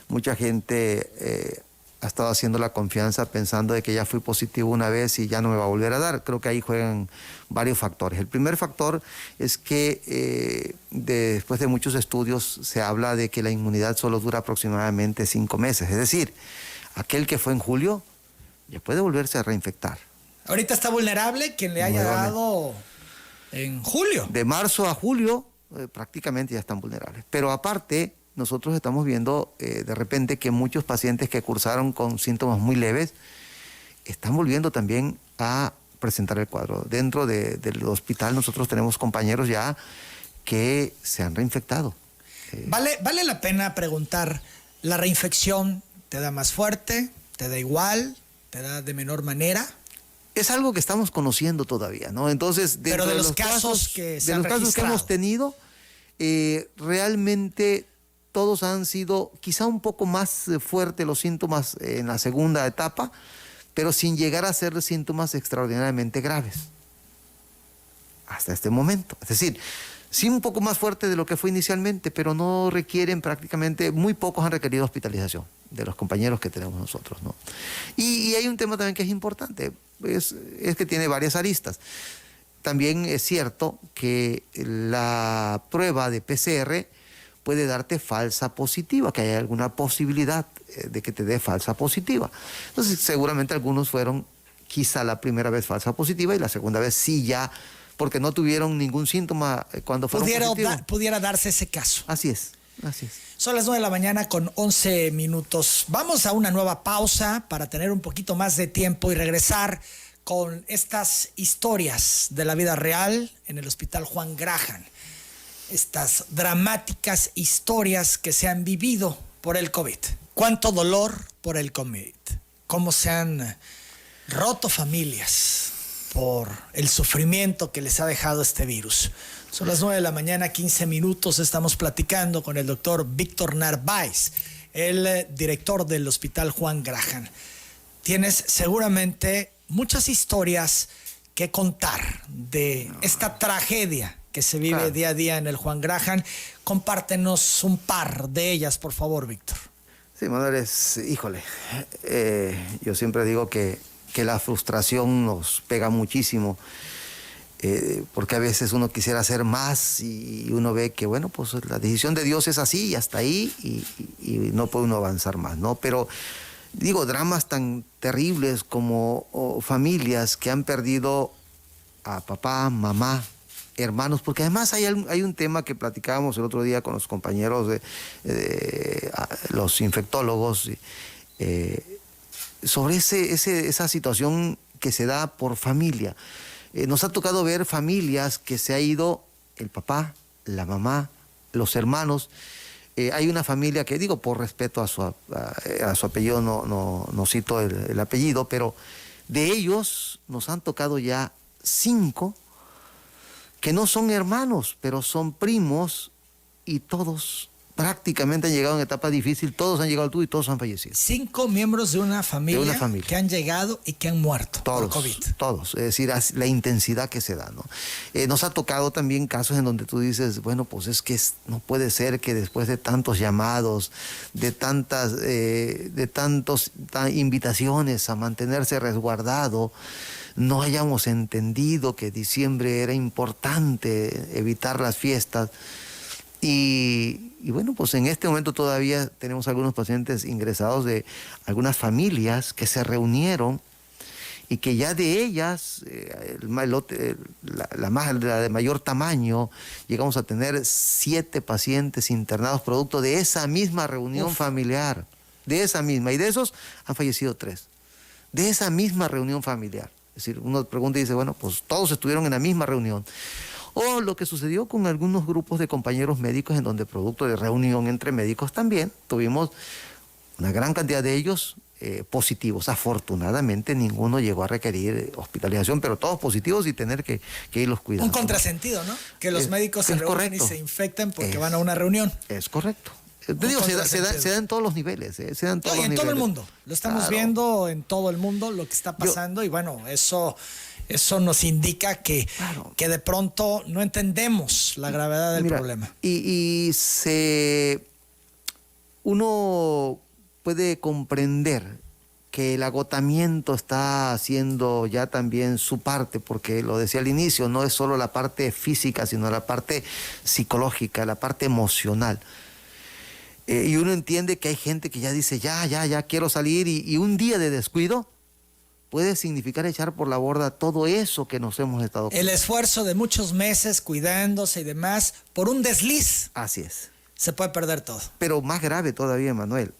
[SPEAKER 3] mucha gente ha estado haciendo la confianza pensando de que ya fui positivo una vez y ya no me va a volver a dar. Creo que ahí juegan varios factores. El primer factor es que después de muchos estudios se habla de que la inmunidad solo dura aproximadamente 5 meses. Es decir, aquel que fue en julio ya puede volverse a reinfectar.
[SPEAKER 1] Ahorita está vulnerable quien le haya dado en julio.
[SPEAKER 3] De marzo a julio prácticamente ya están vulnerables. Pero aparte, nosotros estamos viendo de repente que muchos pacientes que cursaron con síntomas muy leves están volviendo también a presentar el cuadro. Dentro del hospital nosotros tenemos compañeros ya que se han reinfectado.
[SPEAKER 1] ¿Vale la pena preguntar, ¿la reinfección te da más fuerte, te da igual, te da de menor manera?
[SPEAKER 3] Es algo que estamos conociendo todavía, ¿no? Entonces,
[SPEAKER 1] pero de los casos que
[SPEAKER 3] hemos tenido, realmente todos han sido quizá un poco más fuertes los síntomas en la segunda etapa, pero sin llegar a ser síntomas extraordinariamente graves. Hasta este momento. Es decir, sí un poco más fuerte de lo que fue inicialmente, pero no requieren prácticamente, muy pocos han requerido hospitalización de los compañeros que tenemos nosotros, ¿no? Y hay un tema también que es importante, es que tiene varias aristas. También es cierto que la prueba de PCR puede darte falsa positiva, que hay alguna posibilidad de que te dé falsa positiva. Entonces, seguramente algunos fueron quizá la primera vez falsa positiva y la segunda vez sí ya, porque no tuvieron ningún síntoma cuando fueron positivos.
[SPEAKER 1] Pudiera darse ese caso.
[SPEAKER 3] Así es, así es.
[SPEAKER 1] Son las 9 de la mañana con 11 minutos. Vamos a una nueva pausa para tener un poquito más de tiempo y regresar con estas historias de la vida real en el Hospital Juan Graham. Estas dramáticas historias que se han vivido por el COVID. Cuánto dolor por el COVID. Cómo se han roto familias por el sufrimiento que les ha dejado este virus. Son las 9 de la mañana, 15 minutos. Estamos platicando con el doctor Víctor Narváez, el director del Hospital Juan Graham. Tienes seguramente muchas historias que contar de esta tragedia que se vive día a día en el Juan Graham. Compártenos un par de ellas, por favor, Víctor.
[SPEAKER 3] Sí, Manuel, híjole, yo siempre digo que la frustración nos pega muchísimo, porque a veces uno quisiera hacer más y uno ve que, bueno, pues la decisión de Dios es así y hasta ahí y no puede uno avanzar más, ¿no? Pero digo, dramas tan terribles como familias que han perdido a papá, mamá, hermanos, porque además hay un tema que platicábamos el otro día con los compañeros de los infectólogos sobre esa situación que se da por familia. Nos ha tocado ver familias que se ha ido el papá, la mamá, los hermanos. Hay una familia que, digo, por respeto a su apellido, no cito el apellido, pero de ellos nos han tocado ya 5 que no son hermanos, pero son primos, y todos prácticamente han llegado en etapa difícil, todos han llegado al tubo y todos han fallecido.
[SPEAKER 1] 5 miembros de una familia que han llegado y que han muerto por COVID.
[SPEAKER 3] Todos, es decir, la intensidad que se da, ¿no? Nos ha tocado también casos en donde tú dices, bueno, pues es que no puede ser que después de tantos llamados, de tantas invitaciones a mantenerse resguardado, no hayamos entendido que diciembre era importante evitar las fiestas. Y bueno, pues en este momento todavía tenemos algunos pacientes ingresados de algunas familias que se reunieron y que ya de ellas, la de mayor tamaño, llegamos a tener 7 pacientes internados producto de esa misma reunión familiar, de esa misma, y de esos han fallecido 3, de esa misma reunión familiar. Es decir, uno pregunta y dice, bueno, pues todos estuvieron en la misma reunión. O lo que sucedió con algunos grupos de compañeros médicos en donde producto de reunión entre médicos también tuvimos una gran cantidad de ellos positivos. Afortunadamente ninguno llegó a requerir hospitalización, pero todos positivos y tener que irlos cuidando.
[SPEAKER 1] Un contrasentido, ¿no? Que los médicos se reúnen y se infectan porque van a una reunión.
[SPEAKER 3] Es correcto. Te digo, se da en todos los niveles. Se da en todos los niveles.
[SPEAKER 1] Todo el mundo. Lo estamos viendo en todo el mundo, lo que está pasando. Y bueno, eso nos indica que de pronto no entendemos la gravedad del problema.
[SPEAKER 3] Uno puede comprender que el agotamiento está haciendo ya también su parte, porque lo decía al inicio, no es solo la parte física, sino la parte psicológica, la parte emocional. Y uno entiende que hay gente que ya dice, ya quiero salir, y un día de descuido puede significar echar por la borda todo eso que nos hemos estado
[SPEAKER 1] el esfuerzo de muchos meses cuidándose y demás, por un desliz.
[SPEAKER 3] Así es.
[SPEAKER 1] Se puede perder todo.
[SPEAKER 3] Pero más grave todavía, Manuel,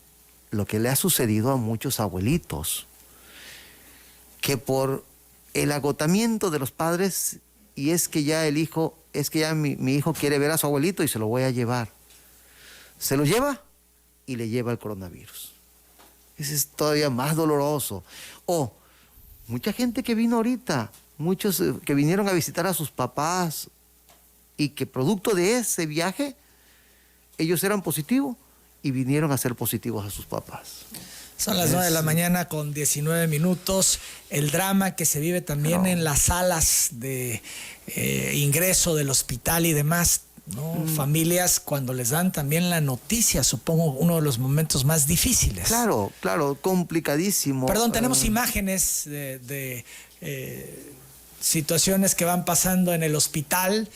[SPEAKER 3] lo que le ha sucedido a muchos abuelitos, que por el agotamiento de los padres, y es que ya mi hijo quiere ver a su abuelito y se lo voy a llevar. Se lo lleva y le lleva el coronavirus. Ese es todavía más doloroso. O mucha gente que vino ahorita, muchos que vinieron a visitar a sus papás y que producto de ese viaje, ellos eran positivos y vinieron a ser positivos a sus papás.
[SPEAKER 1] Son las 9 de la mañana con 19 minutos. El drama que se vive también en las salas de ingreso del hospital y demás, ¿no? Familias cuando les dan también la noticia, supongo uno de los momentos más difíciles.
[SPEAKER 3] Claro, complicadísimo.
[SPEAKER 1] Perdón, tenemos imágenes de situaciones que van pasando en el hospital,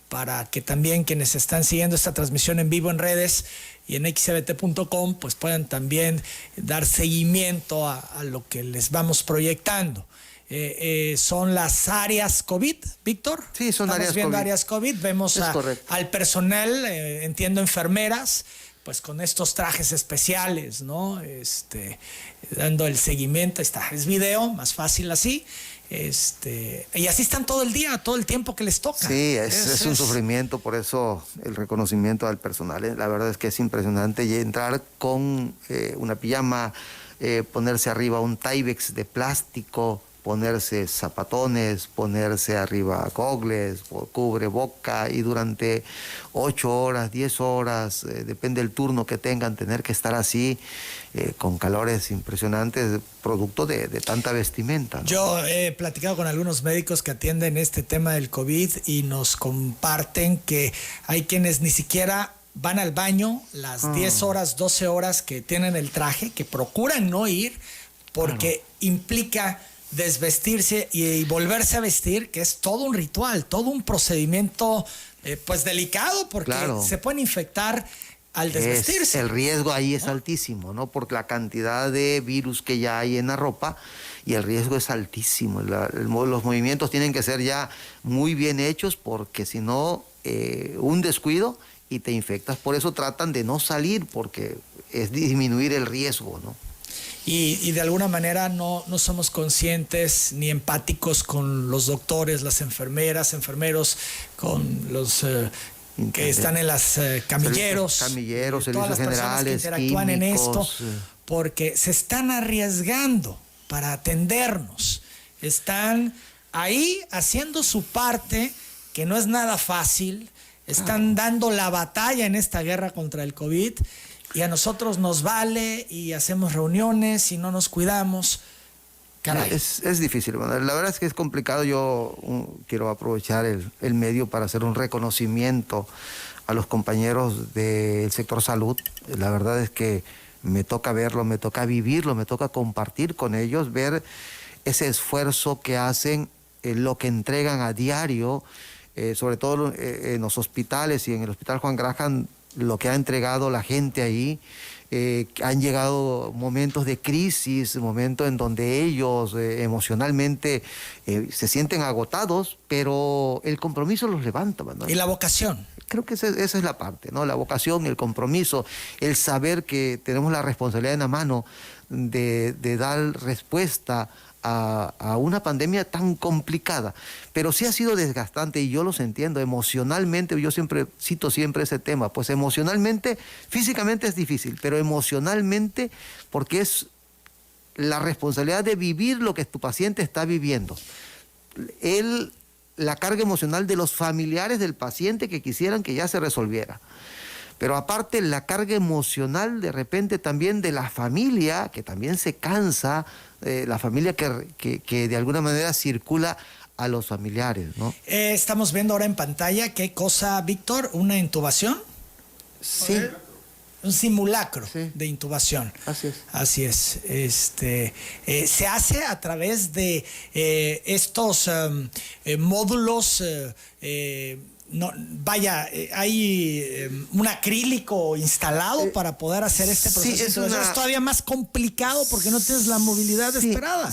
[SPEAKER 1] para que también quienes están siguiendo esta transmisión en vivo en redes y en xbt.com pues puedan también dar seguimiento a lo que les vamos proyectando. Son las áreas COVID, Víctor.
[SPEAKER 3] Sí, son
[SPEAKER 1] Estamos viendo áreas COVID. Vemos al personal, entiendo enfermeras, pues con estos trajes especiales, ¿no? Dando el seguimiento. Está, es video, más fácil así. Y así están todo el día, todo el tiempo que les toca.
[SPEAKER 3] Sí, es un sufrimiento, por eso el reconocimiento al personal. La verdad es que es impresionante y entrar con una pijama, ponerse arriba un Tyvek de plástico, ponerse zapatones, ponerse arriba gogles, cubre boca y durante 8 horas, 10 horas, depende del turno que tengan, tener que estar así con calores impresionantes, producto de tanta vestimenta, ¿no?
[SPEAKER 1] Yo he platicado con algunos médicos que atienden este tema del COVID y nos comparten que hay quienes ni siquiera van al baño las 10 horas, 12 horas que tienen el traje, que procuran no ir porque implica desvestirse y volverse a vestir, que es todo un ritual, todo un procedimiento pues delicado, porque se pueden infectar al desvestirse.
[SPEAKER 3] El riesgo ahí es altísimo, ¿no? Por la cantidad de virus que ya hay en la ropa, y el riesgo es altísimo. Los movimientos tienen que ser ya muy bien hechos, porque si no, un descuido y te infectas. Por eso tratan de no salir, porque es disminuir el riesgo, ¿no?
[SPEAKER 1] Y de alguna manera no somos conscientes ni empáticos con los doctores, las enfermeras, enfermeros, con los que están en las camilleros,
[SPEAKER 3] servicios generales,
[SPEAKER 1] que interactúan
[SPEAKER 3] químicos,
[SPEAKER 1] en esto, porque se están arriesgando para atendernos. Están ahí haciendo su parte, que no es nada fácil. Están dando la batalla en esta guerra contra el COVID. Y a nosotros nos vale y hacemos reuniones y no nos cuidamos. Caray.
[SPEAKER 3] Es difícil, la verdad es que es complicado. Yo quiero aprovechar el medio para hacer un reconocimiento a los compañeros del sector salud. La verdad es que me toca verlo, me toca vivirlo, me toca compartir con ellos, ver ese esfuerzo que hacen, lo que entregan a diario, sobre todo en los hospitales y en el Hospital Juan Graham, lo que ha entregado la gente ahí. Han llegado momentos de crisis, momentos en donde ellos emocionalmente se sienten agotados, pero el compromiso los levanta, ¿no?
[SPEAKER 1] Y la vocación.
[SPEAKER 3] Creo que esa es la parte, ¿no? La vocación, el compromiso, el saber que tenemos la responsabilidad en la mano de dar respuesta a una pandemia tan complicada, pero sí ha sido desgastante, y yo los entiendo emocionalmente. Yo cito ese tema, pues emocionalmente, físicamente es difícil, pero emocionalmente, porque es la responsabilidad de vivir lo que tu paciente está viviendo. La carga emocional de los familiares del paciente que quisieran que ya se resolviera. Pero aparte, la carga emocional de repente también de la familia, que también se cansa, la familia que de alguna manera circula a los familiares, ¿no?
[SPEAKER 1] Estamos viendo ahora en pantalla, ¿qué cosa, Víctor? ¿Una intubación?
[SPEAKER 3] Sí.
[SPEAKER 1] Un simulacro de intubación.
[SPEAKER 3] Así es.
[SPEAKER 1] Se hace a través de estos módulos. Hay un acrílico instalado para poder hacer este proceso. Es todavía más complicado porque no tienes la movilidad esperada.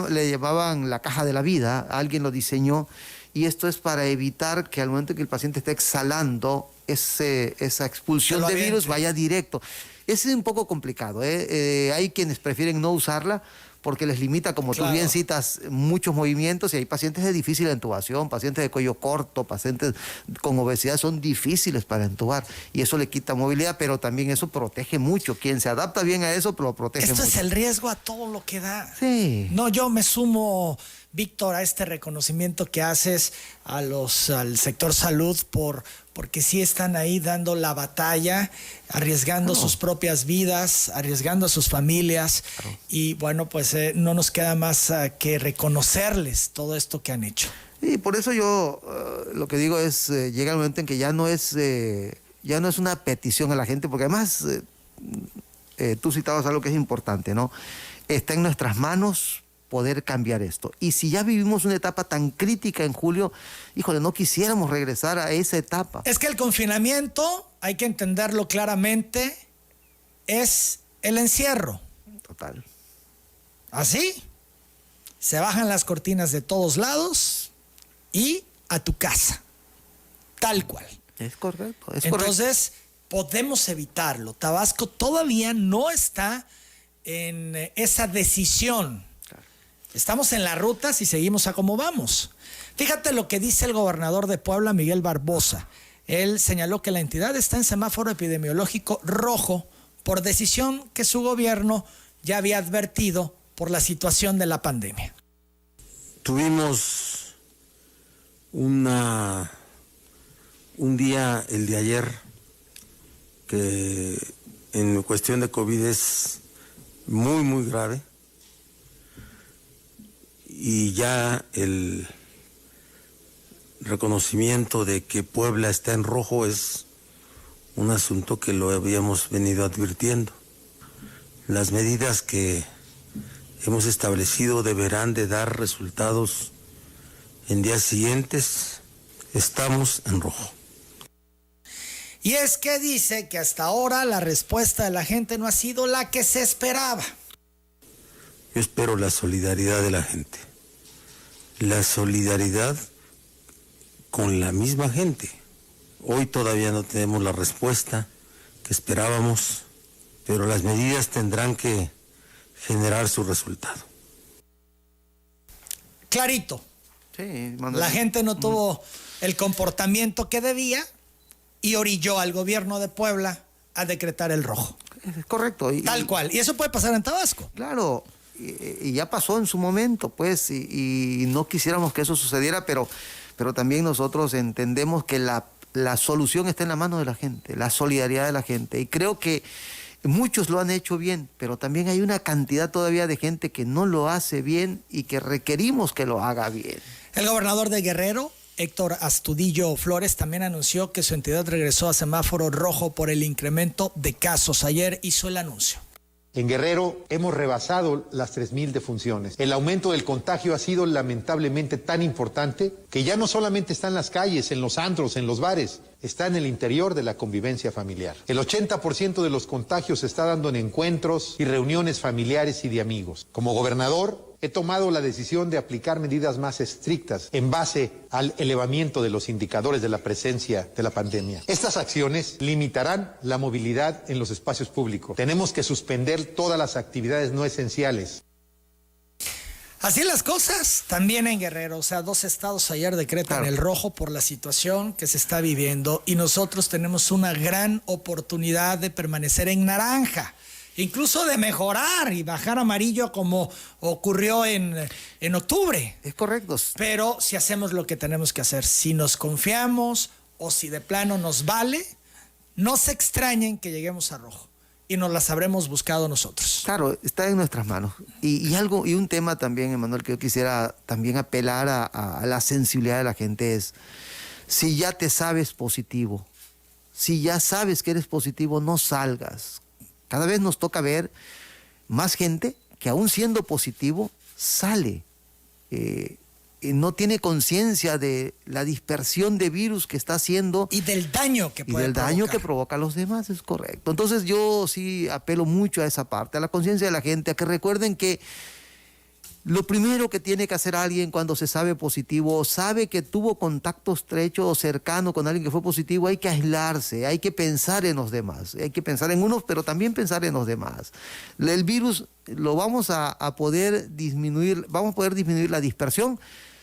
[SPEAKER 3] Le llamaban la caja de la vida, alguien lo diseñó, y esto es para evitar que al momento que el paciente esté exhalando, esa expulsión de virus vaya directo. Es un poco complicado, hay quienes prefieren no usarla porque les limita, como tú bien citas, muchos movimientos, y hay pacientes de difícil intubación, pacientes de cuello corto, pacientes con obesidad, son difíciles para intubar, y eso le quita movilidad, pero también eso protege mucho. Quien se adapta bien a eso, lo protege mucho.
[SPEAKER 1] Esto es el riesgo a todo lo que da.
[SPEAKER 3] Sí.
[SPEAKER 1] No, yo me sumo, Víctor, a este reconocimiento que haces al sector salud porque sí están ahí dando la batalla, arriesgando sus propias vidas, arriesgando a sus familias. Y bueno, pues no nos queda más que reconocerles todo esto que han hecho.
[SPEAKER 3] Y por eso yo lo que digo es, llega el momento en que ya no es una petición a la gente, porque además tú citabas algo que es importante, ¿no? Está en nuestras manos poder cambiar esto. Y si ya vivimos una etapa tan crítica en julio, híjole, no quisiéramos regresar a esa etapa.
[SPEAKER 1] Es que el confinamiento, hay que entenderlo claramente, es el encierro.
[SPEAKER 3] Total.
[SPEAKER 1] Así, se bajan las cortinas de todos lados y a tu casa, tal cual.
[SPEAKER 3] Es correcto,
[SPEAKER 1] Entonces, podemos evitarlo. Tabasco todavía no está en esa decisión Estamos en la ruta si seguimos a como vamos. Fíjate lo que dice el gobernador de Puebla, Miguel Barbosa. Él señaló que la entidad está en semáforo epidemiológico rojo por decisión que su gobierno ya había advertido por la situación de la pandemia.
[SPEAKER 6] Tuvimos un día, el de ayer, que en cuestión de COVID es muy, muy grave. Y ya el reconocimiento de que Puebla está en rojo es un asunto que lo habíamos venido advirtiendo. Las medidas que hemos establecido deberán de dar resultados en días siguientes. Estamos en rojo.
[SPEAKER 1] Y es que dice que hasta ahora la respuesta de la gente no ha sido la que se esperaba.
[SPEAKER 6] Yo espero la solidaridad de la gente. La solidaridad con la misma gente. Hoy todavía no tenemos la respuesta que esperábamos, pero las medidas tendrán que generar su resultado.
[SPEAKER 1] Clarito.
[SPEAKER 3] Sí, Manuel.
[SPEAKER 1] La gente no tuvo el comportamiento que debía y orilló al gobierno de Puebla a decretar el rojo.
[SPEAKER 3] Es correcto.
[SPEAKER 1] Tal cual. Y eso puede pasar en Tabasco.
[SPEAKER 3] Claro, y ya pasó en su momento, pues, y no quisiéramos que eso sucediera, pero también nosotros entendemos que la solución está en la mano de la gente, la solidaridad de la gente. Y creo que muchos lo han hecho bien, pero también hay una cantidad todavía de gente que no lo hace bien y que requerimos que lo haga bien.
[SPEAKER 1] El gobernador de Guerrero, Héctor Astudillo Flores, también anunció que su entidad regresó a semáforo rojo por el incremento de casos. Ayer hizo el anuncio.
[SPEAKER 7] En Guerrero hemos rebasado las 3,000 defunciones. El aumento del contagio ha sido lamentablemente tan importante que ya no solamente está en las calles, en los antros, en los bares, está en el interior de la convivencia familiar. El 80% de los contagios se está dando en encuentros y reuniones familiares y de amigos. Como gobernador, he tomado la decisión de aplicar medidas más estrictas en base al elevamiento de los indicadores de la presencia de la pandemia. Estas acciones limitarán la movilidad en los espacios públicos. Tenemos que suspender todas las actividades no esenciales.
[SPEAKER 1] Así las cosas, también en Guerrero, o sea, 2 estados ayer decretan el rojo por la situación que se está viviendo y nosotros tenemos una gran oportunidad de permanecer en naranja, incluso de mejorar y bajar amarillo como ocurrió en octubre.
[SPEAKER 3] Es correcto.
[SPEAKER 1] Pero si hacemos lo que tenemos que hacer, si nos confiamos o si de plano nos vale, no se extrañen que lleguemos a rojo. Y nos las habremos buscado nosotros.
[SPEAKER 3] Claro, está en nuestras manos. Y un tema también, Emanuel, que yo quisiera también apelar a la sensibilidad de la gente es, si ya te sabes positivo, si ya sabes que eres positivo, no salgas. Cada vez nos toca ver más gente que aún siendo positivo, sale. No tiene conciencia de la dispersión de virus que está haciendo.
[SPEAKER 1] Y del daño que puede provocar.
[SPEAKER 3] Daño que provoca a los demás, es correcto. Entonces yo sí apelo mucho a esa parte, a la conciencia de la gente, a que recuerden que lo primero que tiene que hacer alguien cuando se sabe positivo, sabe que tuvo contacto estrecho o cercano con alguien que fue positivo, hay que aislarse, hay que pensar en los demás, hay que pensar en unos, pero también pensar en los demás. El virus lo vamos a poder disminuir, vamos a poder disminuir la dispersión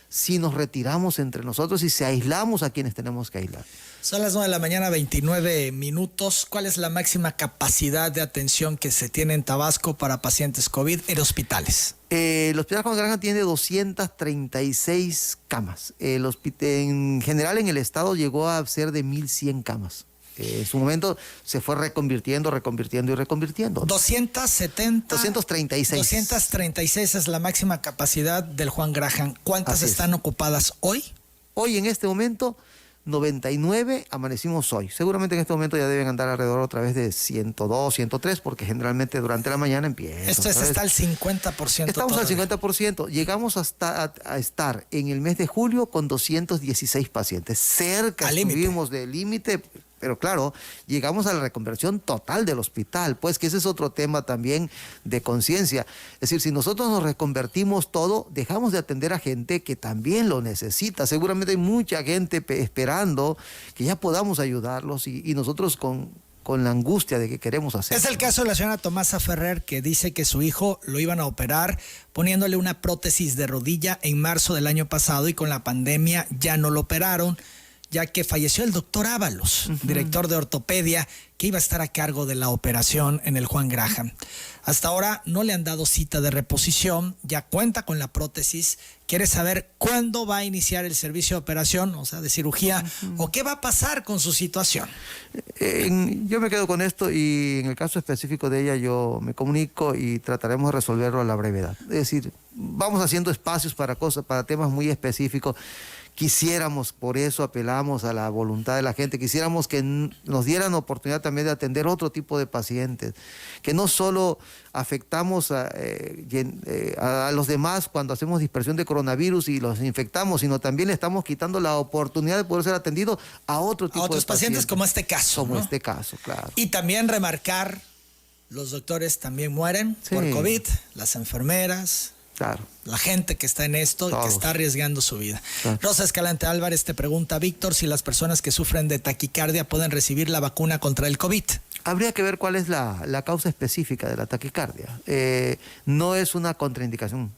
[SPEAKER 3] si nos retiramos entre nosotros y si aislamos a quienes tenemos que aislar.
[SPEAKER 1] Son las 9 de la mañana, 29 minutos. ¿Cuál es la máxima capacidad de atención que se tiene en Tabasco para pacientes COVID en hospitales?
[SPEAKER 3] El Hospital Juan Granja tiene 236 camas. En general en el estado llegó a ser de 1,100 camas. En su momento se fue reconvirtiendo. 236.
[SPEAKER 1] 236 es la máxima capacidad del Juan Graham. ¿Cuántas están ocupadas hoy?
[SPEAKER 3] Hoy en este momento 99 amanecimos hoy. Seguramente en este momento ya deben andar alrededor otra vez de 102, 103, porque generalmente durante la mañana empieza.
[SPEAKER 1] Esto está al 50%.
[SPEAKER 3] Estamos todavía al 50%. Llegamos a estar en el mes de julio con 216 pacientes. Cerca estuvimos del límite, pero claro, llegamos a la reconversión total del hospital, pues que ese es otro tema también de conciencia. Es decir, si nosotros nos reconvertimos todo, dejamos de atender a gente que también lo necesita. Seguramente hay mucha gente esperando que ya podamos ayudarlos y nosotros con la angustia de que queremos hacer.
[SPEAKER 1] Es el caso de la señora Tomasa Ferrer, que dice que su hijo lo iban a operar poniéndole una prótesis de rodilla en marzo del año pasado y con la pandemia ya no lo operaron, ya que falleció el doctor Ábalos, director de ortopedia, que iba a estar a cargo de la operación en el Juan Graham. Hasta ahora no le han dado cita de reposición, ya cuenta con la prótesis, quiere saber cuándo va a iniciar el servicio de operación, o sea, de cirugía, o qué va a pasar con su situación.
[SPEAKER 3] Yo me quedo con esto y en el caso específico de ella yo me comunico y trataremos de resolverlo a la brevedad. Es decir, vamos haciendo espacios para cosas, para temas muy específicos. Quisiéramos, por eso apelamos a la voluntad de la gente, quisiéramos que nos dieran oportunidad también de atender otro tipo de pacientes, que no solo afectamos a los demás cuando hacemos dispersión de coronavirus y los infectamos, sino también le estamos quitando la oportunidad de poder ser atendido a otro tipo de
[SPEAKER 1] otros pacientes como este caso.
[SPEAKER 3] Como
[SPEAKER 1] ¿no?
[SPEAKER 3] este caso, claro.
[SPEAKER 1] Y también remarcar, los doctores también mueren por COVID, las enfermeras,
[SPEAKER 3] claro,
[SPEAKER 1] la gente que está en esto
[SPEAKER 3] todos,
[SPEAKER 1] y que está arriesgando su vida.
[SPEAKER 3] Claro.
[SPEAKER 1] Rosa Escalante Álvarez te pregunta, Víctor, si las personas que sufren de taquicardia pueden recibir la vacuna contra el COVID.
[SPEAKER 3] Habría que ver cuál es la causa específica de la taquicardia. No es una contraindicación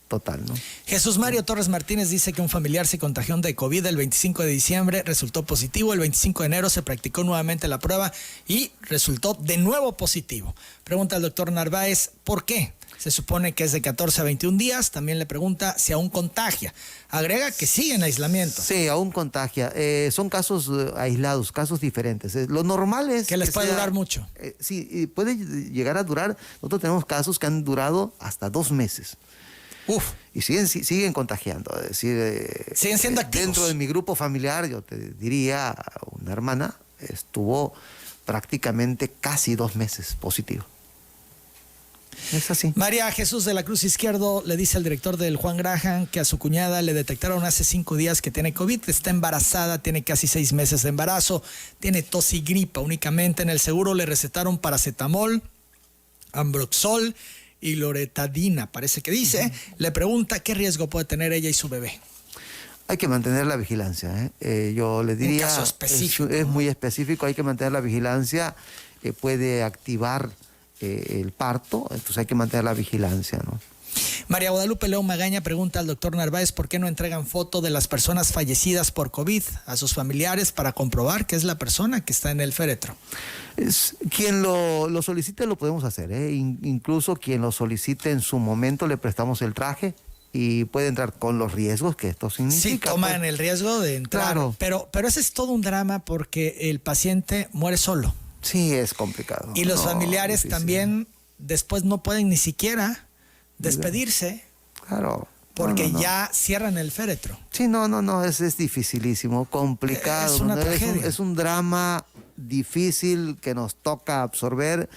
[SPEAKER 3] total, ¿no?
[SPEAKER 1] Jesús Mario Torres Martínez dice que un familiar se contagió de COVID el 25 de diciembre, resultó positivo, el 25 de enero se practicó nuevamente la prueba y resultó de nuevo positivo. Pregunta al doctor Narváez, ¿por qué? Se supone que es de 14 a 21 días. También le pregunta si aún contagia. Agrega que sigue en aislamiento.
[SPEAKER 3] Sí, aún contagia. Son casos aislados, casos diferentes. Lo normal es
[SPEAKER 1] que les puede durar mucho.
[SPEAKER 3] Sí, puede llegar a durar. Nosotros tenemos casos que han durado hasta 2 meses.
[SPEAKER 1] Uf.
[SPEAKER 3] Y siguen contagiando. Es decir,
[SPEAKER 1] siguen siendo activos.
[SPEAKER 3] Dentro de mi grupo familiar, yo te diría, una hermana estuvo prácticamente casi 2 meses positivo. Es así.
[SPEAKER 1] María Jesús de la Cruz Izquierdo le dice al director del Juan Graham que a su cuñada le detectaron hace 5 días que tiene COVID, está embarazada, tiene casi 6 meses de embarazo, tiene tos y gripa únicamente. En el seguro le recetaron paracetamol, ambroxol y loratadina, parece que dice. Le pregunta qué riesgo puede tener ella y su bebé.
[SPEAKER 3] Hay que mantener la vigilancia. Yo le diría,
[SPEAKER 1] un caso específico,
[SPEAKER 3] es muy específico, hay que mantener la vigilancia, puede activar el parto, entonces hay que mantener la vigilancia, ¿no?
[SPEAKER 1] María Guadalupe León Magaña pregunta al doctor Narváez por qué no entregan foto de las personas fallecidas por COVID a sus familiares para comprobar que es la persona que está en el féretro.
[SPEAKER 3] Quien lo solicite lo podemos hacer, incluso quien lo solicite en su momento le prestamos el traje y puede entrar con los riesgos que esto significa.
[SPEAKER 1] Sí, toman el riesgo de entrar,
[SPEAKER 3] claro.
[SPEAKER 1] Pero ese es todo un drama porque el paciente muere solo.
[SPEAKER 3] Sí, es complicado.
[SPEAKER 1] Y los familiares
[SPEAKER 3] difícil.
[SPEAKER 1] También después no pueden ni siquiera despedirse.
[SPEAKER 3] Claro.
[SPEAKER 1] Porque ya cierran el féretro.
[SPEAKER 3] Sí, no, es dificilísimo, complicado.
[SPEAKER 1] Es una tragedia.
[SPEAKER 3] Es un drama difícil que nos toca absorber.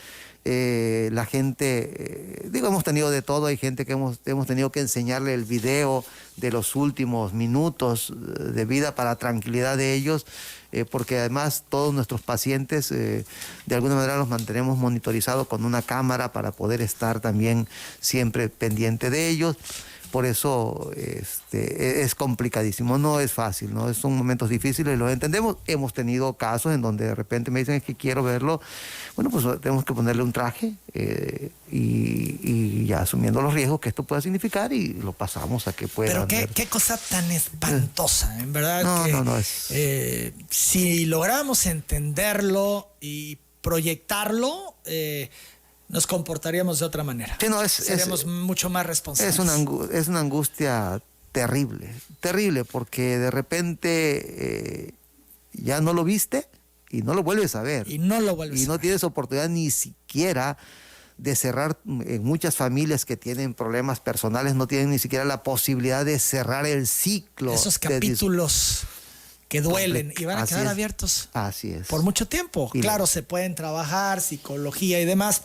[SPEAKER 3] La gente, hemos tenido de todo, hay gente que hemos tenido que enseñarle el video de los últimos minutos de vida para tranquilidad de ellos, porque además todos nuestros pacientes de alguna manera los mantenemos monitorizados con una cámara para poder estar también siempre pendiente de ellos. Por eso es complicadísimo, no es fácil, ¿no? Son momentos difíciles, los entendemos. Hemos tenido casos en donde de repente me dicen es que quiero verlo. Bueno, pues tenemos que ponerle un traje y ya asumiendo los riesgos que esto pueda significar y lo pasamos a que pueda.
[SPEAKER 1] Pero qué cosa tan espantosa, en verdad. Si logramos entenderlo y proyectarlo, nos comportaríamos de otra manera.
[SPEAKER 3] Sí,
[SPEAKER 1] seríamos mucho más responsables.
[SPEAKER 3] Es una angustia terrible, porque de repente ya no lo viste y no lo vuelves a ver.
[SPEAKER 1] Y no
[SPEAKER 3] tienes oportunidad ni siquiera de cerrar. En muchas familias que tienen problemas personales no tienen ni siquiera la posibilidad de cerrar el ciclo.
[SPEAKER 1] Esos capítulos que duelen y van a quedar abiertos.
[SPEAKER 3] Así es.
[SPEAKER 1] Por mucho tiempo. Claro, se pueden trabajar, psicología y demás,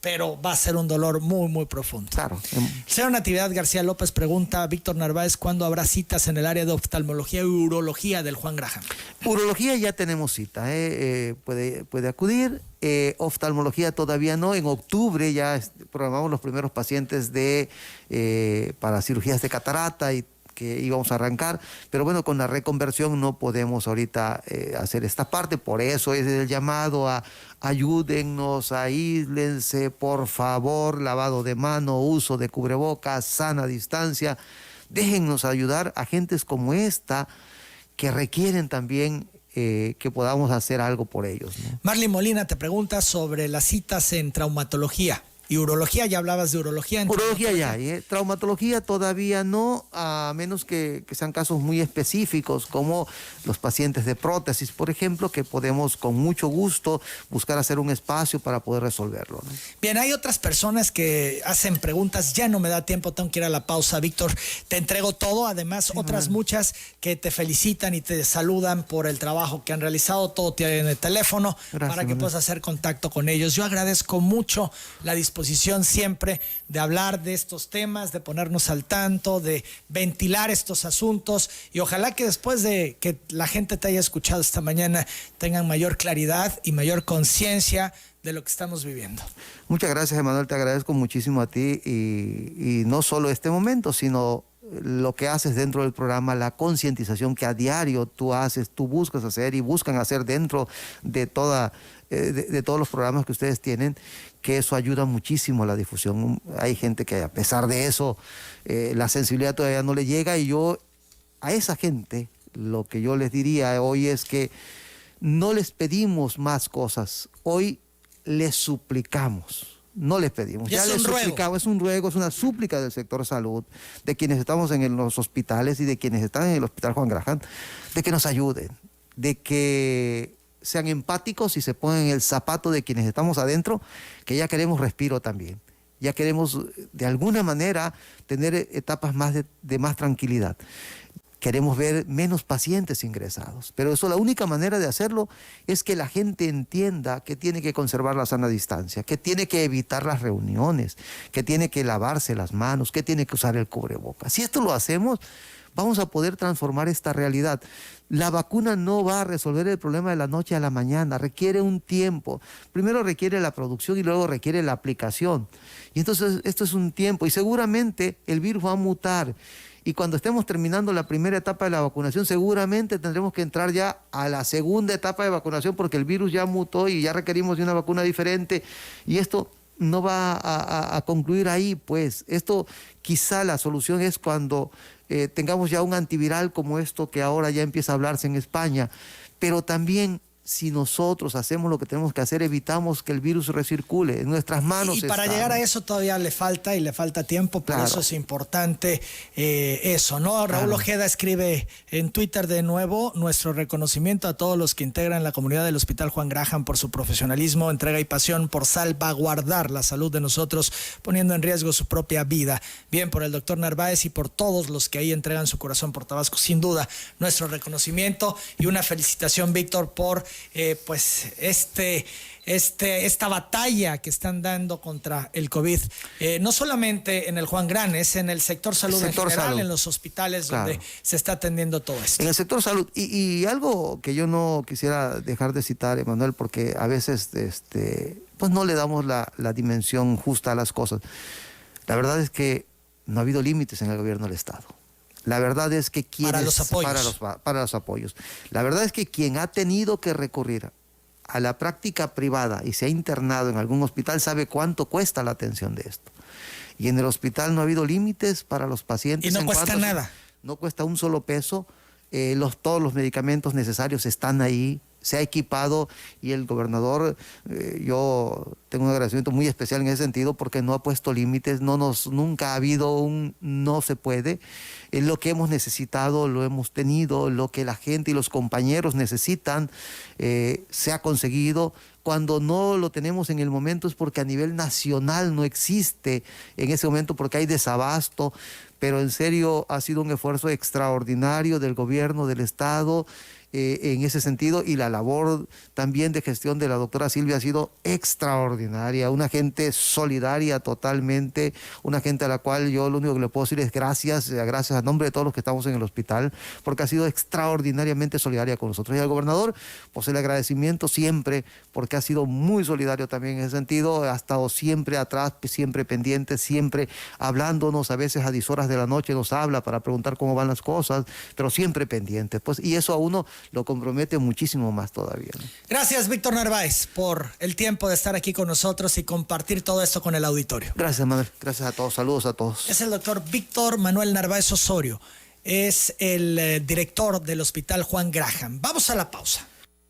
[SPEAKER 1] pero va a ser un dolor muy, muy profundo.
[SPEAKER 3] Claro.
[SPEAKER 1] Señor Natividad García López pregunta a Víctor Narváez cuándo habrá citas en el área de oftalmología y urología del Juan Graham.
[SPEAKER 3] Urología ya tenemos cita, puede acudir. Oftalmología todavía no. En octubre ya programamos los primeros pacientes para cirugías de catarata y que íbamos a arrancar, pero bueno, con la reconversión no podemos ahorita hacer esta parte, por eso es el llamado a ayúdennos, aíslense, por favor, lavado de mano, uso de cubrebocas, sana distancia, déjennos ayudar a gentes como esta que requieren también que podamos hacer algo por ellos, ¿no?
[SPEAKER 1] Marley Molina te pregunta sobre las citas en traumatología y urología. Ya hablabas de urología.
[SPEAKER 3] Urología ya hay, traumatología todavía no, a menos que sean casos muy específicos, como los pacientes de prótesis, por ejemplo, que podemos con mucho gusto buscar hacer un espacio para poder resolverlo, ¿no?
[SPEAKER 1] Bien, hay otras personas que hacen preguntas. Ya no me da tiempo, tengo que ir a la pausa, Víctor. Te entrego todo. Además, sí, otras muchas que te felicitan y te saludan por el trabajo que han realizado. Todo tiene el teléfono. Gracias, para que puedas hacer contacto con ellos. Yo agradezco mucho la disposición siempre de hablar de estos temas, de ponernos al tanto, de ventilar estos asuntos, y ojalá que después de que la gente te haya escuchado esta mañana tengan mayor claridad y mayor conciencia de lo que estamos viviendo.
[SPEAKER 3] Muchas gracias, Emanuel, te agradezco muchísimo a ti y no solo este momento, sino lo que haces dentro del programa, la concientización que a diario tú haces, tú buscas hacer y buscan hacer dentro de de todos los programas que ustedes tienen, que eso ayuda muchísimo a la difusión. Hay gente que a pesar de eso, la sensibilidad todavía no le llega, y yo a esa gente lo que yo les diría hoy es que no les pedimos más cosas, hoy les suplicamos. No les pedimos, ya les suplicamos, es un ruego, es una súplica del sector salud, de quienes estamos en los hospitales y de quienes están en el Hospital Juan Graham, de que nos ayuden, de que sean empáticos y se pongan en el zapato de quienes estamos adentro, que ya queremos respiro también, ya queremos de alguna manera tener etapas más de más tranquilidad. Queremos ver menos pacientes ingresados, pero eso, la única manera de hacerlo es que la gente entienda que tiene que conservar la sana distancia, que tiene que evitar las reuniones, que tiene que lavarse las manos, que tiene que usar el cubrebocas. Si esto lo hacemos, vamos a poder transformar esta realidad. La vacuna no va a resolver el problema de la noche a la mañana, requiere un tiempo. Primero requiere la producción y luego requiere la aplicación. Y entonces esto es un tiempo, y seguramente el virus va a mutar. Y cuando estemos terminando la primera etapa de la vacunación, seguramente tendremos que entrar ya a la segunda etapa de vacunación, porque el virus ya mutó y ya requerimos de una vacuna diferente. Y esto no va a concluir ahí, pues. Esto, quizá la solución es cuando tengamos ya un antiviral como esto que ahora ya empieza a hablarse en España. Pero también, si nosotros hacemos lo que tenemos que hacer, evitamos que el virus recircule. En nuestras manos
[SPEAKER 1] y para
[SPEAKER 3] está,
[SPEAKER 1] llegar
[SPEAKER 3] ¿no?
[SPEAKER 1] a eso todavía le falta tiempo, por
[SPEAKER 3] claro.
[SPEAKER 1] eso es importante eso, ¿no? Raúl
[SPEAKER 3] Claro.
[SPEAKER 1] Ojeda escribe en Twitter de nuevo: nuestro reconocimiento a todos los que integran la comunidad del Hospital Juan Graham por su profesionalismo, entrega y pasión por salvaguardar la salud de nosotros, poniendo en riesgo su propia vida. Bien por el doctor Narváez y por todos los que ahí entregan su corazón por Tabasco. Sin duda, nuestro reconocimiento y una felicitación, Víctor, por pues esta batalla que están dando contra el COVID, no solamente en el Juan Gran, es en el sector salud en general, en los hospitales, claro, donde se está atendiendo todo esto.
[SPEAKER 3] En el sector salud, y algo que yo no quisiera dejar de citar, Emanuel, porque a veces pues no le damos la dimensión justa a las cosas. La verdad es que no ha habido límites en el gobierno del Estado. La verdad es que
[SPEAKER 1] para los apoyos.
[SPEAKER 3] Para los apoyos. La verdad es que quien ha tenido que recurrir a la práctica privada y se ha internado en algún hospital sabe cuánto cuesta la atención de esto. Y en el hospital no ha habido límites para los pacientes.
[SPEAKER 1] Y no cuesta nada.
[SPEAKER 3] No cuesta un solo peso. Todos los medicamentos necesarios están ahí. Se ha equipado, y el gobernador, yo tengo un agradecimiento muy especial en ese sentido, porque no ha puesto límites, nunca ha habido un no se puede. Lo que hemos necesitado lo hemos tenido, lo que la gente y los compañeros necesitan se ha conseguido. Cuando no lo tenemos en el momento es porque a nivel nacional no existe en ese momento, porque hay desabasto, pero en serio ha sido un esfuerzo extraordinario del gobierno del Estado. en ese sentido, y la labor también de gestión de la doctora Silvia ha sido extraordinaria, una gente solidaria totalmente, una gente a la cual yo lo único que le puedo decir es gracias a nombre de todos los que estamos en el hospital, porque ha sido extraordinariamente solidaria con nosotros. Y al gobernador, pues el agradecimiento siempre, porque ha sido muy solidario también en ese sentido, ha estado siempre atrás, siempre pendiente, siempre hablándonos, a veces a 10 horas de la noche nos habla para preguntar cómo van las cosas, pero siempre pendiente, pues, y eso a uno lo compromete muchísimo más todavía, ¿no?
[SPEAKER 1] Gracias, Víctor Narváez, por el tiempo de estar aquí con nosotros y compartir todo esto con el auditorio.
[SPEAKER 3] Gracias, Manuel. Gracias a todos. Saludos a todos.
[SPEAKER 1] Es el doctor Víctor Manuel Narváez Osorio. Es el director del Hospital Juan Graham. Vamos a la pausa.